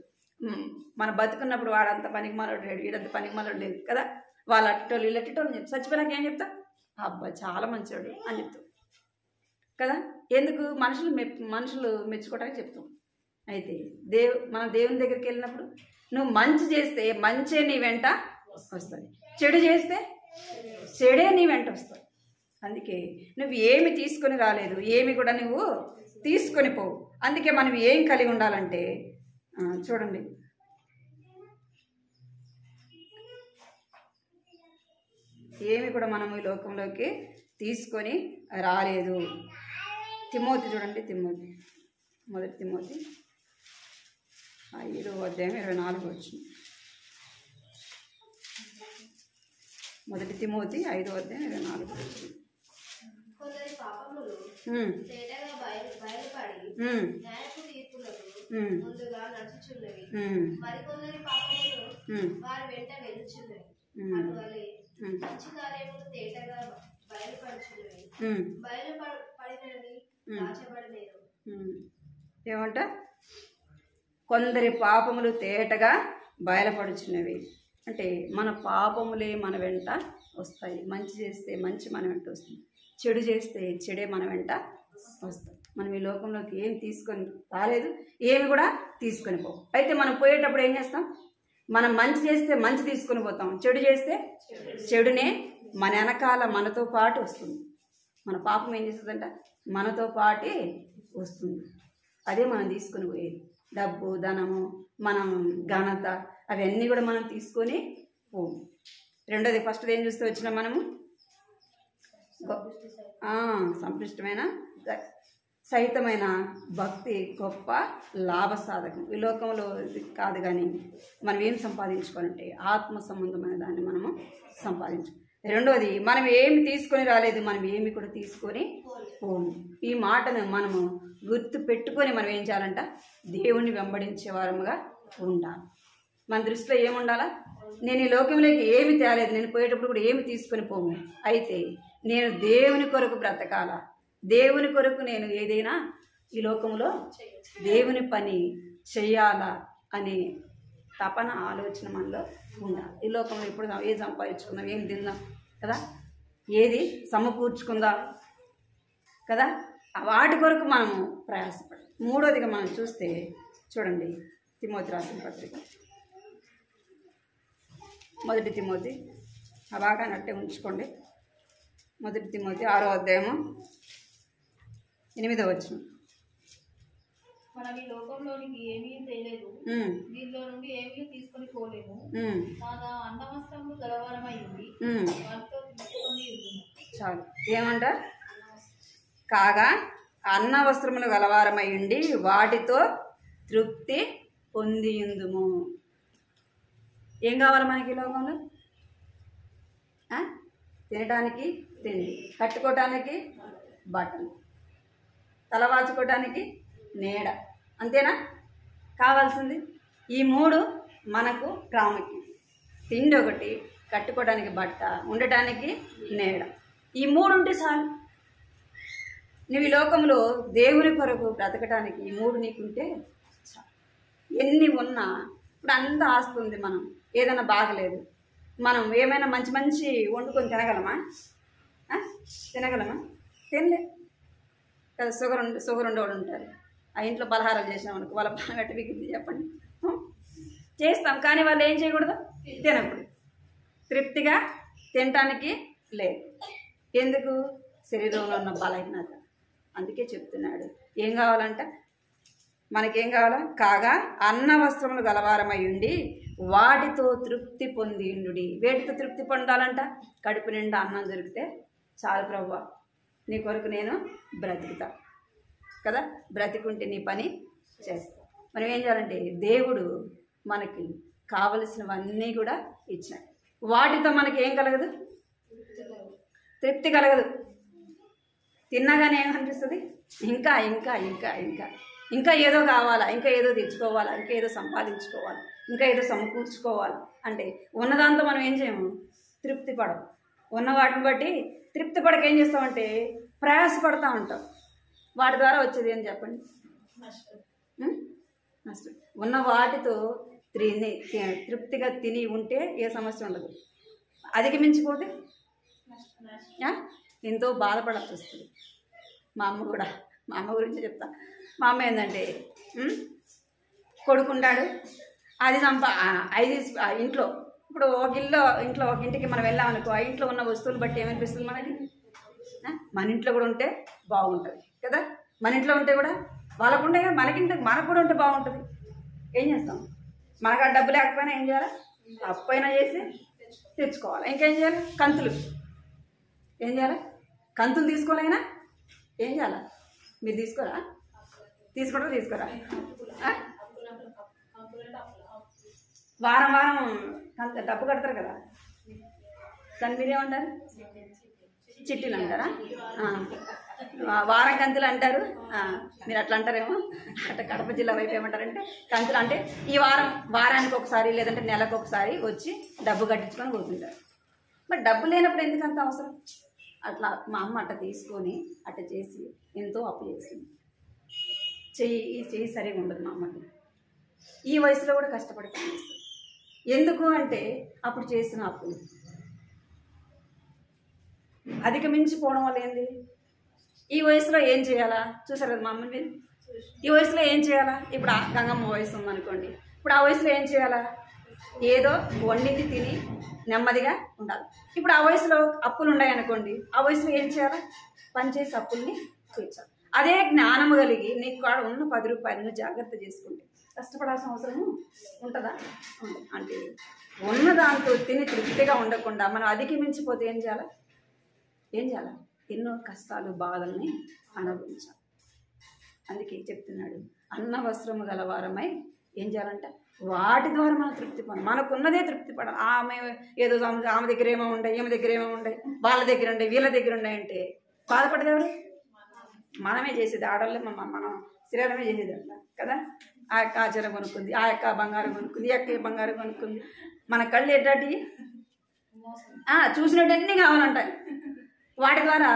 మన బతుకున్నప్పుడు వాడంత పనికి మనోడు లేడు, వీడంత పనికి మనోడు లేదు కదా, వాళ్ళు అట్టోళ్ళు వీళ్ళు అట్టోళ్ళు చెప్తారు. చచ్చిపోయినాక ఏం చెప్తా? అబ్బా చాలా మంచివాడు అని చెప్తాం కదా. ఎందుకు? మనుషులు మెచ్చుకోవడానికి చెప్తాం. అయితే మనం దేవుని దగ్గరికి వెళ్ళినప్పుడు నువ్వు మంచి చేస్తే మంచే నీ వెంట వస్తుంది, చెడు చేస్తే చెడే నీ వెంట వస్తుంది. అందుకే నువ్వు ఏమి తీసుకొని రాలేదు, ఏమి కూడా నువ్వు తీసుకొని పోవు. అందుకే మనం ఏం కలిగి ఉండాలంటే చూడండి, ఏమి కూడా మనం ఈ లోకంలోకి తీసుకొని రాలేదు. తిమోతి చూడండి, తిమోతి, మొదటి తిమోతి 5:24 వచ్చింది. మొదటి తిమోతి 5:24 వచ్చింది. కొందరి పాపములు తేటగా బయలుపడి న్యాయపు తీర్పులకు ముందుగా నడుచుచున్నవి, మరికొందరి పాపములు వారి వెంట వెలుచున్నవి. అటువలే మంచి కార్యములు తేటగా బయలుపడుచున్నవి, బయలుపడినవి దాచబడలేదు. ఏమంట? కొందరి పాపములు తేటగా బయలుపడుచున్నవి అంటే మన పాపములే మన వెంట వస్తాయి. మంచి చేస్తే మంచి మన వెంట వస్తుంది, చెడు చేస్తే చెడే మన వెంట వస్తుంది. మనం ఈ లోకంలోకి ఏం తీసుకొని రాలేదు, ఏమి కూడా తీసుకొని పోవు. అయితే మనం పోయేటప్పుడు ఏం చేస్తాం? మనం మంచి చేస్తే మంచి తీసుకొని పోతాం, చెడు చేస్తే చెడునే మన వెనకాల మనతో పాటు వస్తుంది. మన పాపం ఏం చేస్తుందంట? మనతో పాటే వస్తుంది. అదే మనం తీసుకొని పోయేది. డబ్బు, ధనము, మనం ఘనత, అవన్నీ కూడా మనం తీసుకొని పోము. రెండోది, ఫస్ట్ ఏం చూస్తే వచ్చినా మనము సంపృష్టమైన సహితమైన భక్తి గొప్ప లాభసాధకం. ఈ లోకంలో కాదు, కానీ మనం ఏం సంపాదించుకోవాలంటే ఆత్మ సంబంధమైన దాన్ని మనము సంపాదించు. రెండోది, మనం ఏమి తీసుకొని రాలేదు, మనం ఏమి కూడా తీసుకొని పోము. ఈ మాటను మనము గుర్తు పెట్టుకొని మనం ఏం చేయాలంట? దేవుణ్ణి వెంబడించే వారముగా ఉండాలి. మన దృష్టిలో ఏముండాలా? నేను ఈ లోకంలోకి ఏమి తేలేదు, నేను పోయేటప్పుడు కూడా ఏమి తీసుకొని పోము. అయితే నేను దేవుని కొరకు బ్రతకాలా, దేవుని కొరకు నేను ఏదైనా ఈ లోకంలో దేవుని పని చెయ్యాలా అనే తపన, ఆలోచన మనలో ఉండాలి. ఈ లోకంలో ఇప్పుడు ఏది సంపాదించుకుందాం, ఏం తిందాం కదా, ఏది సమకూర్చుకుందాం కదా, వాటి కొరకు మనము ప్రయాసపడాలి. మూడోదిగా మనం చూస్తే చూడండి, తిమోతి రాసిన పత్రిక, మొదటి తిమోతి, ఆ బాగా నట్టే ఉంచుకోండి. మొదటి తిమోతి 6వ అధ్యాయము 8వ వచనం. మనం ఈ లోకంలోనికి ఏమీ తెలియదు, దీనిలో నుండి ఏమీ తీసుకొని పోలేము. కాగా అన్న వస్త్రములు గలవారమై ఉండి వాటితో తీసుకొని చాలు. ఏమంటారు? కాగా అన్న వస్త్రములు గలవారమై ఉండి వాటితో తృప్తి పొందియుందుము. ఏం కావాలి మనకి ఈ లోకంలో? తినడానికి తిండి, కట్టుకోవటానికి బట్టలు, తలవాల్చుకోవటానికి నీడ, అంతేనా కావాల్సింది? ఈ మూడు మనకు ప్రాముఖ్యం. తిండి ఒకటి, కట్టుకోవడానికి బట్ట, ఉండటానికి నీడ. ఈ మూడు ఉంటే చాలు. నువ్వు ఈ లోకంలో దేవుని కొరకు బ్రతకటానికి ఈ మూడు నీకుంటే చాలు. ఎన్ని ఉన్నా ఇప్పుడు అంతా ఆస్తుంది, మనం ఏదైనా బాగలేదు, మనం ఏమైనా మంచి మంచి వండుకొని తినగలమా? తినగలమా? తినలే కదా. షుగర్ ఉండేవాడు ఉంటారు, ఆ ఇంట్లో పలహారాలు చేసినామనుకో, వాళ్ళ బలం ఎట్ట బిగింది చెప్పండి? చేస్తాం, కానీ వాళ్ళు ఏం చేయకూడదు? తినకూడదు. తృప్తిగా తినటానికి లేదు. ఎందుకు? శరీరంలో ఉన్న బలహీనత. అందుకే చెప్తున్నాడు, ఏం కావాలంట మనకేం కావాలా? కాగా అన్న వస్త్రములు గలవారమై ఉండి వాటితో తృప్తి పొందిండుడి. వేటితో తృప్తి పొందాలంట? కడుపు నిండా అన్నం దొరికితే చాలు ప్రభువా, నీ కొరకు నేను బ్రతుకుతా కదా, బ్రతికుంటే నీ పని చేస్తా. మనం ఏం చేయాలంటే దేవుడు మనకి కావలసినవన్నీ కూడా ఇచ్చాడు. వాటితో మనకి ఏం కలగదు? తృప్తి కలగదు. తిన్నాగానే ఏమనిపిస్తుంది? ఇంకా ఇంకా ఇంకా ఇంకా ఇంకా ఏదో కావాలా, ఇంకా ఏదో తెచ్చుకోవాలా, ఇంకా ఏదో సంపాదించుకోవాలి, ఇంకా ఏదో సమకూర్చుకోవాలి అంటే ఉన్నదాంతో మనం ఏం చేయము? తృప్తి పడము. ఉన్న వాటిని బట్టి తృప్తి పడక ఏం చేస్తామంటే ప్రయాసపడతా ఉంటాం. వాటి ద్వారా వచ్చేది ఏం చెప్పండి? నష్టం. ఉన్న వాటితో తృప్తిగా తిని ఉంటే ఏ సమస్య ఉండదు. అధిగమించిపోతే ఎంతో బాధపడాల్సి వస్తుంది. మా అమ్మ గురించి చెప్తా. మా అమ్మ ఏంటంటే కొడుకుంటాడు, అది ఇంట్లో ఇప్పుడు ఒక ఇంట్లో ఒక ఇంటికి మనం వెళ్ళామనుకో, ఆ ఇంట్లో ఉన్న వస్తువులు బట్టి ఏమనిపిస్తుంది మనకి? మన ఇంట్లో కూడా ఉంటే బాగుంటుంది కదా. మన ఇంట్లో ఉంటే కూడా వాళ్ళకు ఉంటే మనకు కూడా ఉంటే బాగుంటుంది. ఏం చేస్తాం? మనకు ఆ డబ్బు లేకపోయినా ఏం చేయాలి? అప్పైనా చేసి తెచ్చుకోవాలి. ఇంకేం చేయాలి? కంతులు ఏం చేయాలి? కంతులు తీసుకోవాలైనా ఏం చేయాలి? మీరు తీసుకున్నారా? వారం వారం డబ్బు కడతారు కదా, దాన్ని మీరేమంటారు? చిట్టీలు అంటారా? వారం కంతులు అంటారు. మీరు అట్లా అంటారేమో. అట్లా కడప జిల్లా వైపు ఏమంటారంటే కంతులు అంటే ఈ వారానికి ఒకసారి లేదంటే నెలకు ఒకసారి వచ్చి డబ్బు కట్టించుకొని పోతుంటారు. మరి డబ్బు లేనప్పుడు ఎందుకు అంత అవసరం? అట్లా మా అమ్మ అట్లా తీసుకొని అట్లా చేసి ఎంతో అప్పు చేసింది. చెయ్యి సరిగా ఉండదు మా అమ్మకి. ఈ వయసులో కూడా కష్టపడి పనిచేస్తుంది. ఎందుకు అంటే అప్పుడు చేసిన అప్పులు అధిగమించిపోవడం వల్ల ఏంది? ఈ వయసులో ఏం చేయాలా? చూసారు కదా మా అమ్మని మీరు. ఈ వయసులో ఏం చేయాలా? ఇప్పుడు గంగమ్మ వయసు ఉందనుకోండి, ఇప్పుడు ఆ వయసులో ఏం చేయాలా? ఏదో వండింది తిని నెమ్మదిగా ఉండాలి. ఇప్పుడు ఆ వయసులో అప్పులు ఉన్నాయనుకోండి, ఆ వయసులో ఏం చేయాలా? పనిచేసి అప్పుల్ని తీర్చాలి. అదే జ్ఞానం కలిగి నీకు కాడ ఉన్న 10 రూపాయలను జాగ్రత్త చేసుకుంటే కష్టపడాల్సిన అవసరం ఉంటుందా? అంటే ఉన్న దాంతో తిని తృప్తిగా ఉండకుండా మనం అధిగమించిపోతే ఏం చేయాలి? ఎన్నో కష్టాలు బాధల్ని అనుభవించాలి. అందుకే చెప్తున్నాడు, అన్న వస్త్రము గలవారమై ఏం చేయాలంట? వాటి ద్వారా మనం తృప్తి పొందాలి. మనకున్నదే తృప్తి పడాలి. ఆమె ఏదో ఆమె దగ్గర ఏమో ఉండే, ఈమె దగ్గర ఏమో ఉండే, వాళ్ళ దగ్గర ఉండే, వీళ్ళ దగ్గర ఉన్నాయంటే బాధపడేది ఎవరు? మనమే చేసేది. ఆడవాళ్ళే మనం శరీరమే చేసేది అంట కదా. ఆ యొక్క ఆచారం కొనుక్కుంది, ఆ యొక్క బంగారం కొనుక్కుంది, ఈ యొక్క బంగారం కొనుక్కుంది. మన కళ్ళు ఎట్లాంటి చూసినట్టన్నీ కావాలంటాయి. వాటి ద్వారా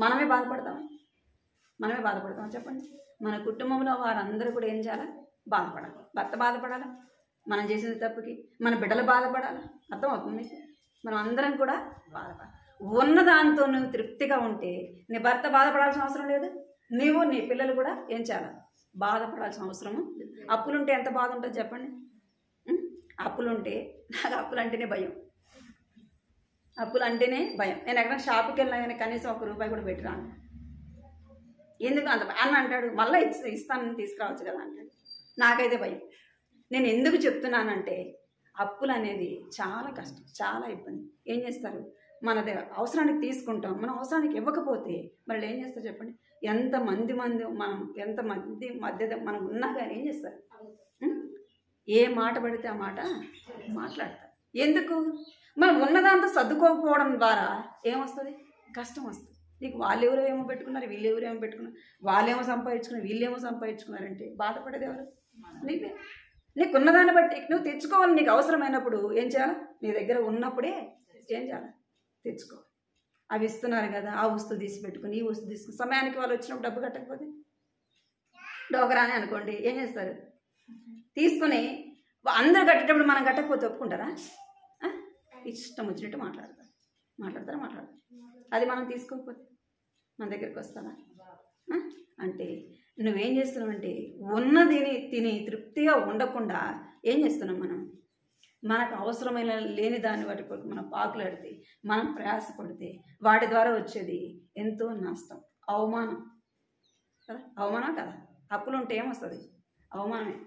మనమే బాధపడతాం చెప్పండి. మన కుటుంబంలో వారందరూ కూడా ఏం చేయాలి? బాధపడాలి. భర్త బాధపడాలి మనం చేసిన తప్పుకి, మన బిడ్డలు బాధపడాలి. అర్థమవుతుంది? మనం అందరం కూడా బాధపడాలి. ఉన్నదాంతో నువ్వు తృప్తిగా ఉంటే నీ భర్త బాధపడాల్సిన అవసరం లేదు, నీవు నీ పిల్లలు కూడా ఏం చేయాలి? బాధపడాల్సిన అవసరము. అప్పులుంటే ఎంత బాధ ఉంటుంది చెప్పండి. అప్పులుంటే నాకు అప్పులు అంటేనే భయం. నేను ఎక్కడ షాప్కి వెళ్ళినా కానీ కనీసం ₹1 కూడా పెట్టిరాను. ఎందుకు అంత అన్న అంటాడు, మళ్ళీ ఇస్తాను తీసుకురావచ్చు కదా అంటాడు. నాకైతే భయం. నేను ఎందుకు చెప్తున్నానంటే అప్పులు అనేది చాలా కష్టం, చాలా ఇబ్బంది. ఏం చేస్తారు? మన అవసరానికి తీసుకుంటాం, మన అవసరానికి ఇవ్వకపోతే మళ్ళీ ఏం చేస్తారు చెప్పండి? ఎంతమంది మధ్య మనం ఉన్నా కానీ ఏం చేస్తారు? ఏ మాట పడితే ఆ మాట మాట్లాడతారు. ఎందుకు? మనం ఉన్నదాంతో సర్దుకోకపోవడం ద్వారా ఏమొస్తుంది? కష్టం వస్తుంది. నీకు వాళ్ళెవరో ఏమో పెట్టుకున్నారు, వీళ్ళెవరో ఏమో పెట్టుకున్నారు, వాళ్ళేమో సంపాదించుకున్నారు, వీళ్ళేమో సంపాదించుకున్నారంటే బాధపడేది ఎవరు? నీకే. నీకున్నదాన్ని బట్టి నువ్వు తెచ్చుకోవాలి. నీకు అవసరమైనప్పుడు ఏం చేయాలి? నీ దగ్గర ఉన్నప్పుడే ఏం చేయాలి? తెచ్చుకోవాలి. అవి ఇస్తున్నారు కదా, ఆ వస్తువు తీసి పెట్టుకుని, ఈ వస్తువు తీసుకుని సమయానికి వాళ్ళు వచ్చినప్పుడు డబ్బు కట్టకపోతే డోకరాని అనుకోండి, ఏం చేస్తారు? తీసుకుని అందరు కట్టేటప్పుడు మనం కట్టకపోతే ఒప్పుకుంటారా? ఇష్టం వచ్చినట్టు మాట్లాడతారా? అది మనం తీసుకోకపోతే మన దగ్గరికి వస్తారా? అంటే నువ్వేం చేస్తున్నావంటే ఉన్నదిని తిని తృప్తిగా ఉండకుండా ఏం చేస్తున్నాం? మనకు అవసరమైన లేని దాన్ని వాటి మనం పాకులాడితే, మనం ప్రయాసపడితే వాటి ద్వారా వచ్చేది ఎంతో నష్టం, అవమానం కదా. అవమానం కదా. అప్పులు ఉంటే ఏమొస్తుంది? అవమానమే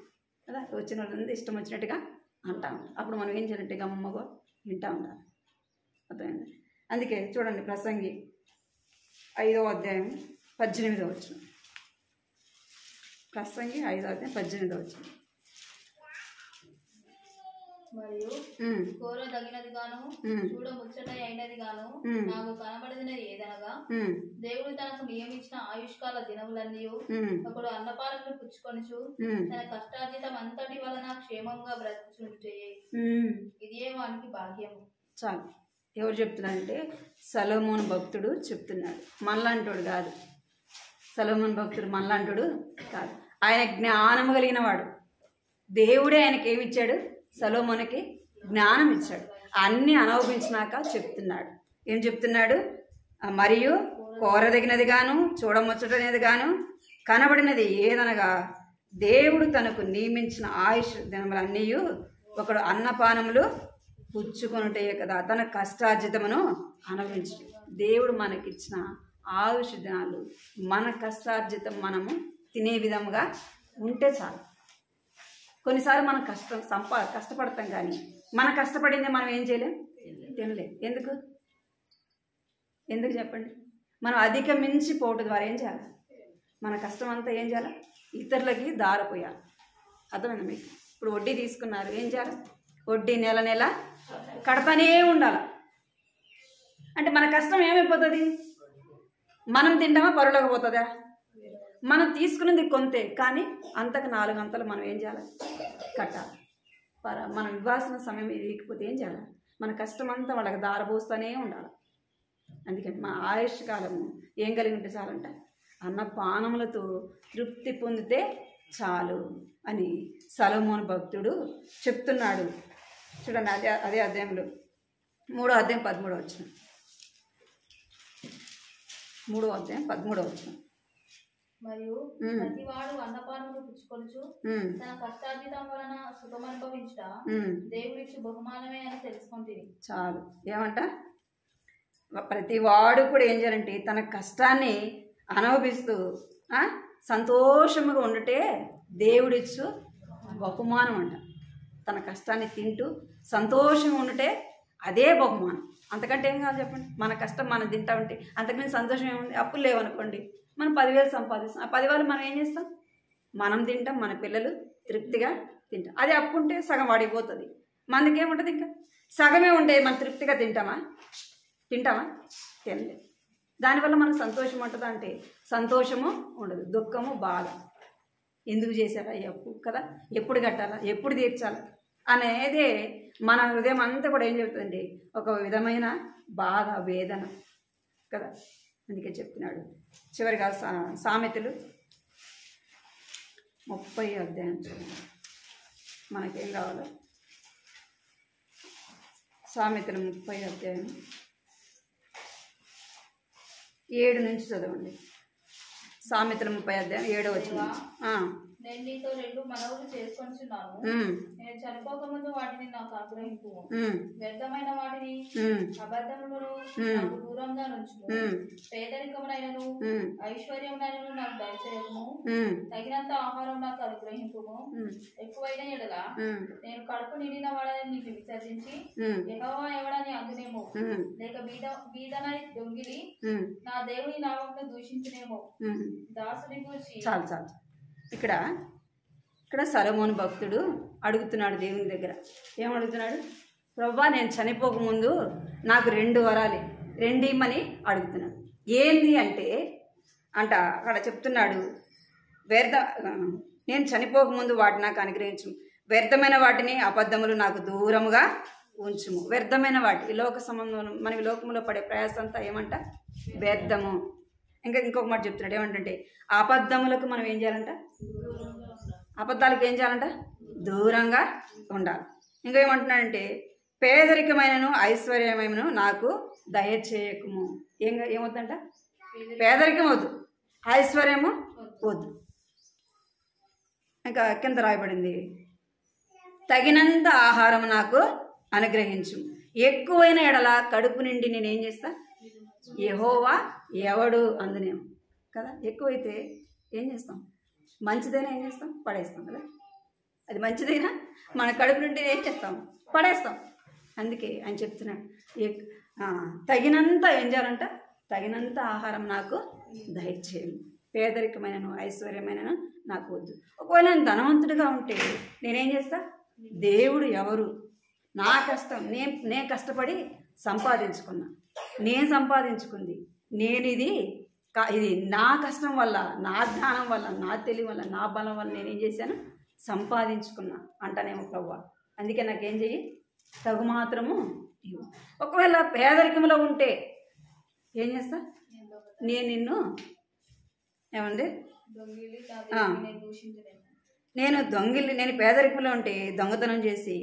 కదా. వచ్చిన వాళ్ళందరూ ఇష్టం వచ్చినట్టుగా అంటా ఉంటాం. అప్పుడు మనం ఏం చేయాలంటే గమ్మగా వింటూ ఉండాలి. అర్థమైంది? అందుకే చూడండి, ప్రసంగి 5వ అధ్యాయం 18వ వచనం. ప్రసంగి 5వ అధ్యాయం 18వ వచనం. మరియు కోరదగినది గాను చూడముచ్చట అయినది గాను నాకు కనబడినది ఏదనగా, దేవుడు తనకు నియమించిన ఆయుష్కాల దినములన్నీ ఒకడు అన్నపానములు పుచ్చుకొనుచు తన కష్టార్జితం అంతటి వలన క్షేమంగా బ్రతుకుచుంటే ఇదే వానికి భాగ్యము. చాలు. ఎవరు చెప్తున్నారంటే సొలొమోను భక్తుడు చెప్తున్నాడు. మనలాంటోడు కాదు. సొలొమోను భక్తుడు మనలాంటోడు కాదు. ఆయన జ్ఞానము కలిగిన వాడు. దేవుడే ఆయనకి ఏమిచ్చాడు? సొలొమోనుకి జ్ఞానం ఇచ్చాడు. అన్నీ అనుభవించినాక చెప్తున్నాడు. ఏం చెప్తున్నాడు? మరియు కోరదగినది గాను చూడముచ్చటనేది గాను కనబడినది ఏదనగా, దేవుడు తనకు నియమించిన ఆయుష్ దినములన్నీ ఒకడు అన్నపానములు పుచ్చుకొనుటే కదా తన కష్టార్జితమును అనుభవించు. దేవుడు మనకిచ్చిన ఆయుష్ దినాలు మన కష్టార్జితం మనము తినే విధంగా ఉంటే చాలు. కొన్నిసార్లు మనం కష్టపడతాం, కానీ మన కష్టపడిందే మనం ఏం చేయలేం, తినలేం. ఎందుకు చెప్పండి? మనం అధిగమించి పోవటం ద్వారా ఏం చేయాలి? మన కష్టం అంతా ఏం చేయాలి? ఇతరులకి దారిపోయాలి. అర్థమైందా మీకు? ఇప్పుడు వడ్డీ తీసుకున్నారు, ఏం చేయాలి? వడ్డీ నెల నెల కడపనే ఉండాలి. అంటే మన కష్టం ఏమైపోతుంది? మనం తింటామా, పరులకు పోతుందా? మనం తీసుకున్నది కొంతే, కానీ అంతకు 4 అంతలు మనం ఏం చేయాలి? కట్టాలి. మనం ఇవ్వాల్సిన సమయం ఇవ్వకపోతే ఏం చేయాలి? మన కష్టం అంతా వాళ్ళకి దారబోస్తూనే ఉండాలి. అందుకని మా ఆయుష్ కాలము ఏం కలిగి ఉంటే చాలంట? అన్నపానములతో తృప్తి పొందితే చాలు అని సొలొమోను భక్తుడు చెప్తున్నాడు. చూడండి, అదే అధ్యాయంలో 3వ అధ్యాయం 13వ వచనం. 3వ అధ్యాయం 13వ వచనం. మరియు ప్రతివాడు అన్నపానములు పుచ్చుకొనుచు తన కష్టార్జితం వలన సుఖమనుభవించుట దేవుడిచ్చు బహుమానమే అని తెలుసుకుంటుంది. చాలు. ఏమంట? ప్రతివాడు కూడా ఏం చేయాలంటే తన కష్టాన్ని అనుభవిస్తూ సంతోషముగా ఉండటే దేవుడిచ్చు బహుమానం అంట. తన కష్టాన్ని తింటూ సంతోషంగా ఉండటే అదే బహుమానం. అంతకంటే ఏం కావాలి చెప్పండి? మన కష్టం మనం తింటా ఉంటే అంతకుమించి సంతోషం ఏముంది? అప్పులు లేవనుకోండి, మనం 10,000 సంపాదిస్తాం. ఆ 10,000 మనం ఏం చేస్తాం? మనం తింటాం, మన పిల్లలు తృప్తిగా తింటాం. అదే అప్పు ఉంటే సగం వాడిపోతుంది. మనకేముంటుంది? ఇంకా సగమే ఉంటే మనం తృప్తిగా తింటామా? తినలేదు. దానివల్ల మనకు సంతోషం ఉంటుందా అంటే సంతోషము ఉండదు, దుఃఖము, బాధ. ఎందుకు చేశారా ఈ అప్పు కదా, ఎప్పుడు కట్టాలా, ఎప్పుడు తీర్చాలా అనేదే మన హృదయం అంతా కూడా ఏం చెబుతుంది? ఒక విధమైన బాధ, వేదన కదా. అందుకే చెప్తున్నాడు. చివరిగా సామెతలు 30వ అధ్యాయం చూడండి. మనకేం కావాలో సామెతలు 30వ అధ్యాయం 7 నుంచి చదవండి. సామెతలు 30వ అధ్యాయం 7వ వచనం. నేను నీతో 2 మనవులు చేసుకొంచున్నాను. నేను చనిపోకముందు వాటిని నాకు అనుగ్రహింపు. వ్యర్థమైన వాటిని, అబద్ధములను నాకు దూరంగా నుంచుము. పేదరికమునైనను ఐశ్వర్యమునైనను నాకు దయచేయకుము. తగినంత ఆహారం నాకు అనుగ్రహింపుము. ఎక్కువైన ఎడల నేను కడుపు నిండిన వాడని నీకు విసర్జించి యెహోవా ఎవడని అందునేమో, లేక బీదనై దొంగిలి నా దేవుని నామమును దూషించునేమో. దాసుని గురించి చాలు. ఇక్కడ సొలొమోను భక్తుడు అడుగుతున్నాడు దేవుని దగ్గర. ఏమడుగుతున్నాడు? ప్రభువా, నేను చనిపోకముందు నాకు 2 వరాలు, 2 ఇమ్మని అడుగుతున్నాడు. ఏంది అంటే అక్కడ చెప్తున్నాడు, నేను చనిపోకముందు వాటిని నాకు అనుగ్రహించు, వ్యర్థమైన వాటిని, అబద్ధములు నాకు దూరముగా ఉంచుము. వ్యర్థమైన వాటి, ఈ లోక సంబంధం, మన లోకంలో పడే ప్రయాసం అంతా ఏమంట? వ్యర్థము. ఇంకొక మాట చెప్తున్నాడు. ఏమంటే అబద్ధములకు మనం ఏం చేయాలంట? అబద్ధాలకు ఏం చేయాలంట? దూరంగా ఉండాలి. ఇంకా ఏమంటున్నాడంటే పేదరికమైనను ఐశ్వర్యమైనను నాకు దయచేయకుము. ఏమవుతుందంట? పేదరికం వద్దు, ఐశ్వర్యము వద్దు. ఇంకా కింద రాయబడింది, తగినంత ఆహారం నాకు అనుగ్రహించు. ఎక్కువైన ఎడల కడుపు నిండి నేనేం చేస్తా? యెహోవా ఎవడు అందునేమో కదా. ఎక్కువైతే ఏం చేస్తాం? మంచిదైనా ఏం చేస్తాం? పడేస్తాం కదా. అది మంచిదైనా మన కడుపు నుండి ఏం చేస్తాం? పడేస్తాం. అందుకే ఆయన చెప్తున్నాడు, తగినంత ఏం చేయాలంట? తగినంత ఆహారం నాకు దయచేయము. పేదరికమైనను ఐశ్వర్యమైనను నాకు వద్దు. ఒకవేళ నేను ధనవంతుడిగా ఉంటే నేనేం చేస్తా? దేవుడు ఎవరు, నా కష్టం, నేను కష్టపడి సంపాదించుకున్నా, నేను సంపాదించుకుంది, ఇది నా కష్టం వల్ల, నా జ్ఞానం వల్ల, నా తెలివి వల్ల, నా బలం వల్ల నేనేం చేశాను? సంపాదించుకున్నా అంటానేమో ప్రభువా. అందుకే నాకేం చెయ్యి? తగు మాత్రము ఇవ్వు. ఒకవేళ పేదరికంలో ఉంటే ఏం చేస్తా? నేను పేదరికంలో ఉంటే దొంగతనం చేసి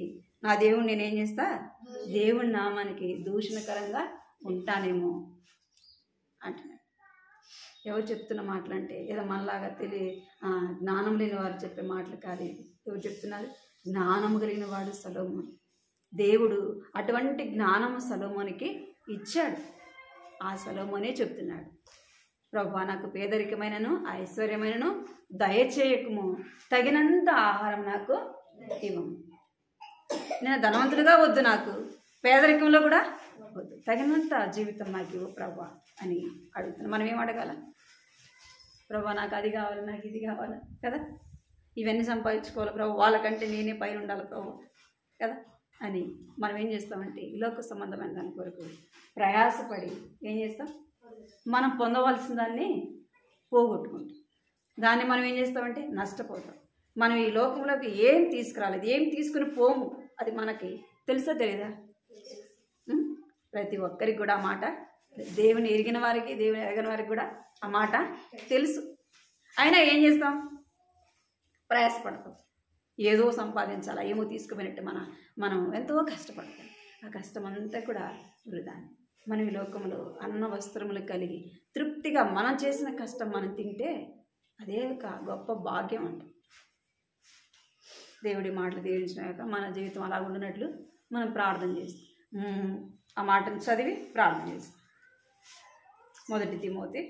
నా దేవుణ్ణి నేనేం చేస్తా? దేవుని నామానికి దూషణకరంగా ఉంటానేమో అంటున్నాడు. ఎవరు చెప్తున్న మాటలు అంటే ఏదో మనలాగా జ్ఞానం లేని వారు చెప్పే మాటలు కాదు. ఎవరు చెప్తున్నారు? జ్ఞానము కలిగిన వాడు సొలొమోను. దేవుడు అటువంటి జ్ఞానము సొలొమోనుకి ఇచ్చాడు. ఆ సొలొమోనే చెప్తున్నాడు, ప్రభువా నాకు పేదరికమైనను ఐశ్వర్యమైనను దయచేయకము, తగినంత ఆహారం నాకు ఇవ్వము. నేను ధనవంతుడిగా వద్దు, నాకు పేదరికంలో కూడా వద్దు, తగినంత జీవితం నాకు ఇవ్వు ప్రభువా అని అడుగుతున్నాను. మనం ఏం అడగాల? ప్రభువా నాకు అది కావాలి, నాకు ఇది కావాలి కదా, ఇవన్నీ సంపాదించుకోవాలి ప్రభు, వాళ్ళకంటే నేనే పైన ఉండాలి ప్రభు కదా అని మనం ఏం చేస్తామంటే ఈ లోక సంబంధమైన దాని కొరకు ప్రయాసపడి ఏం చేస్తాం? మనం పొందవలసిన దాన్ని పోగొట్టుకుంటాం. దాన్ని మనం ఏం చేస్తామంటే నష్టపోతాం. మనం ఈ లోకంలోకి ఏం తీసుకురాలేదు, ఏం తీసుకుని పోము, అది మనకి తెలుసా తెలీదా? ప్రతి ఒక్కరికి కూడా ఆ మాట, దేవుని ఎరిగిన వారికి దేవుని ఎరగని వారికి కూడా ఆ మాట తెలుసు. అయినా ఏం చేస్తాం? ప్రయాసపడతాం. ఏదో సంపాదించాలా, ఏమో తీసుకుపోయినట్టు మనం ఎంతో కష్టపడతాం. ఆ కష్టం అంతా కూడా వృధా. మనం ఈ లోకంలో అన్న వస్త్రములు కలిగి తృప్తిగా మనం చేసిన కష్టం మనం తింటే అదే ఒక గొప్ప భాగ్యం అంట. దేవుడి మాటలు దీవించినాక మన జీవితం అలా ఉండినట్లు మనం ప్రార్థన చేస్తాం. ఆ మాటను చదివి ప్రార్థన చేస్తాం. 1 తిమోతి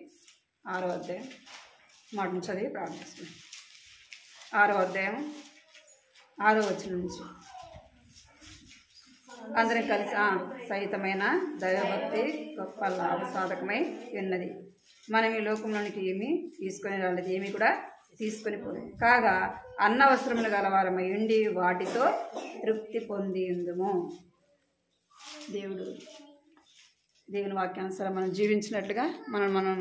6వ అధ్యాయం మాటను చదివి ప్రార్థన చేస్తాం. 6వ అధ్యాయం 6వ వచనం నుంచి అందరం కలిసి సహితమైన దైవభక్తి గొప్ప లాభసాధకమై ఉన్నది. మనం ఈ లోకంలోనికి ఏమీ తీసుకొని రాలేదు, ఏమీ కూడా తీసుకొని పోలేదు. కాగా అన్న వస్త్రములు గలవారమై ఉండి వాటితో తృప్తి పొంది ఉందుము. దేవుని వాక్యానుసారం మనం జీవించినట్లుగా మనం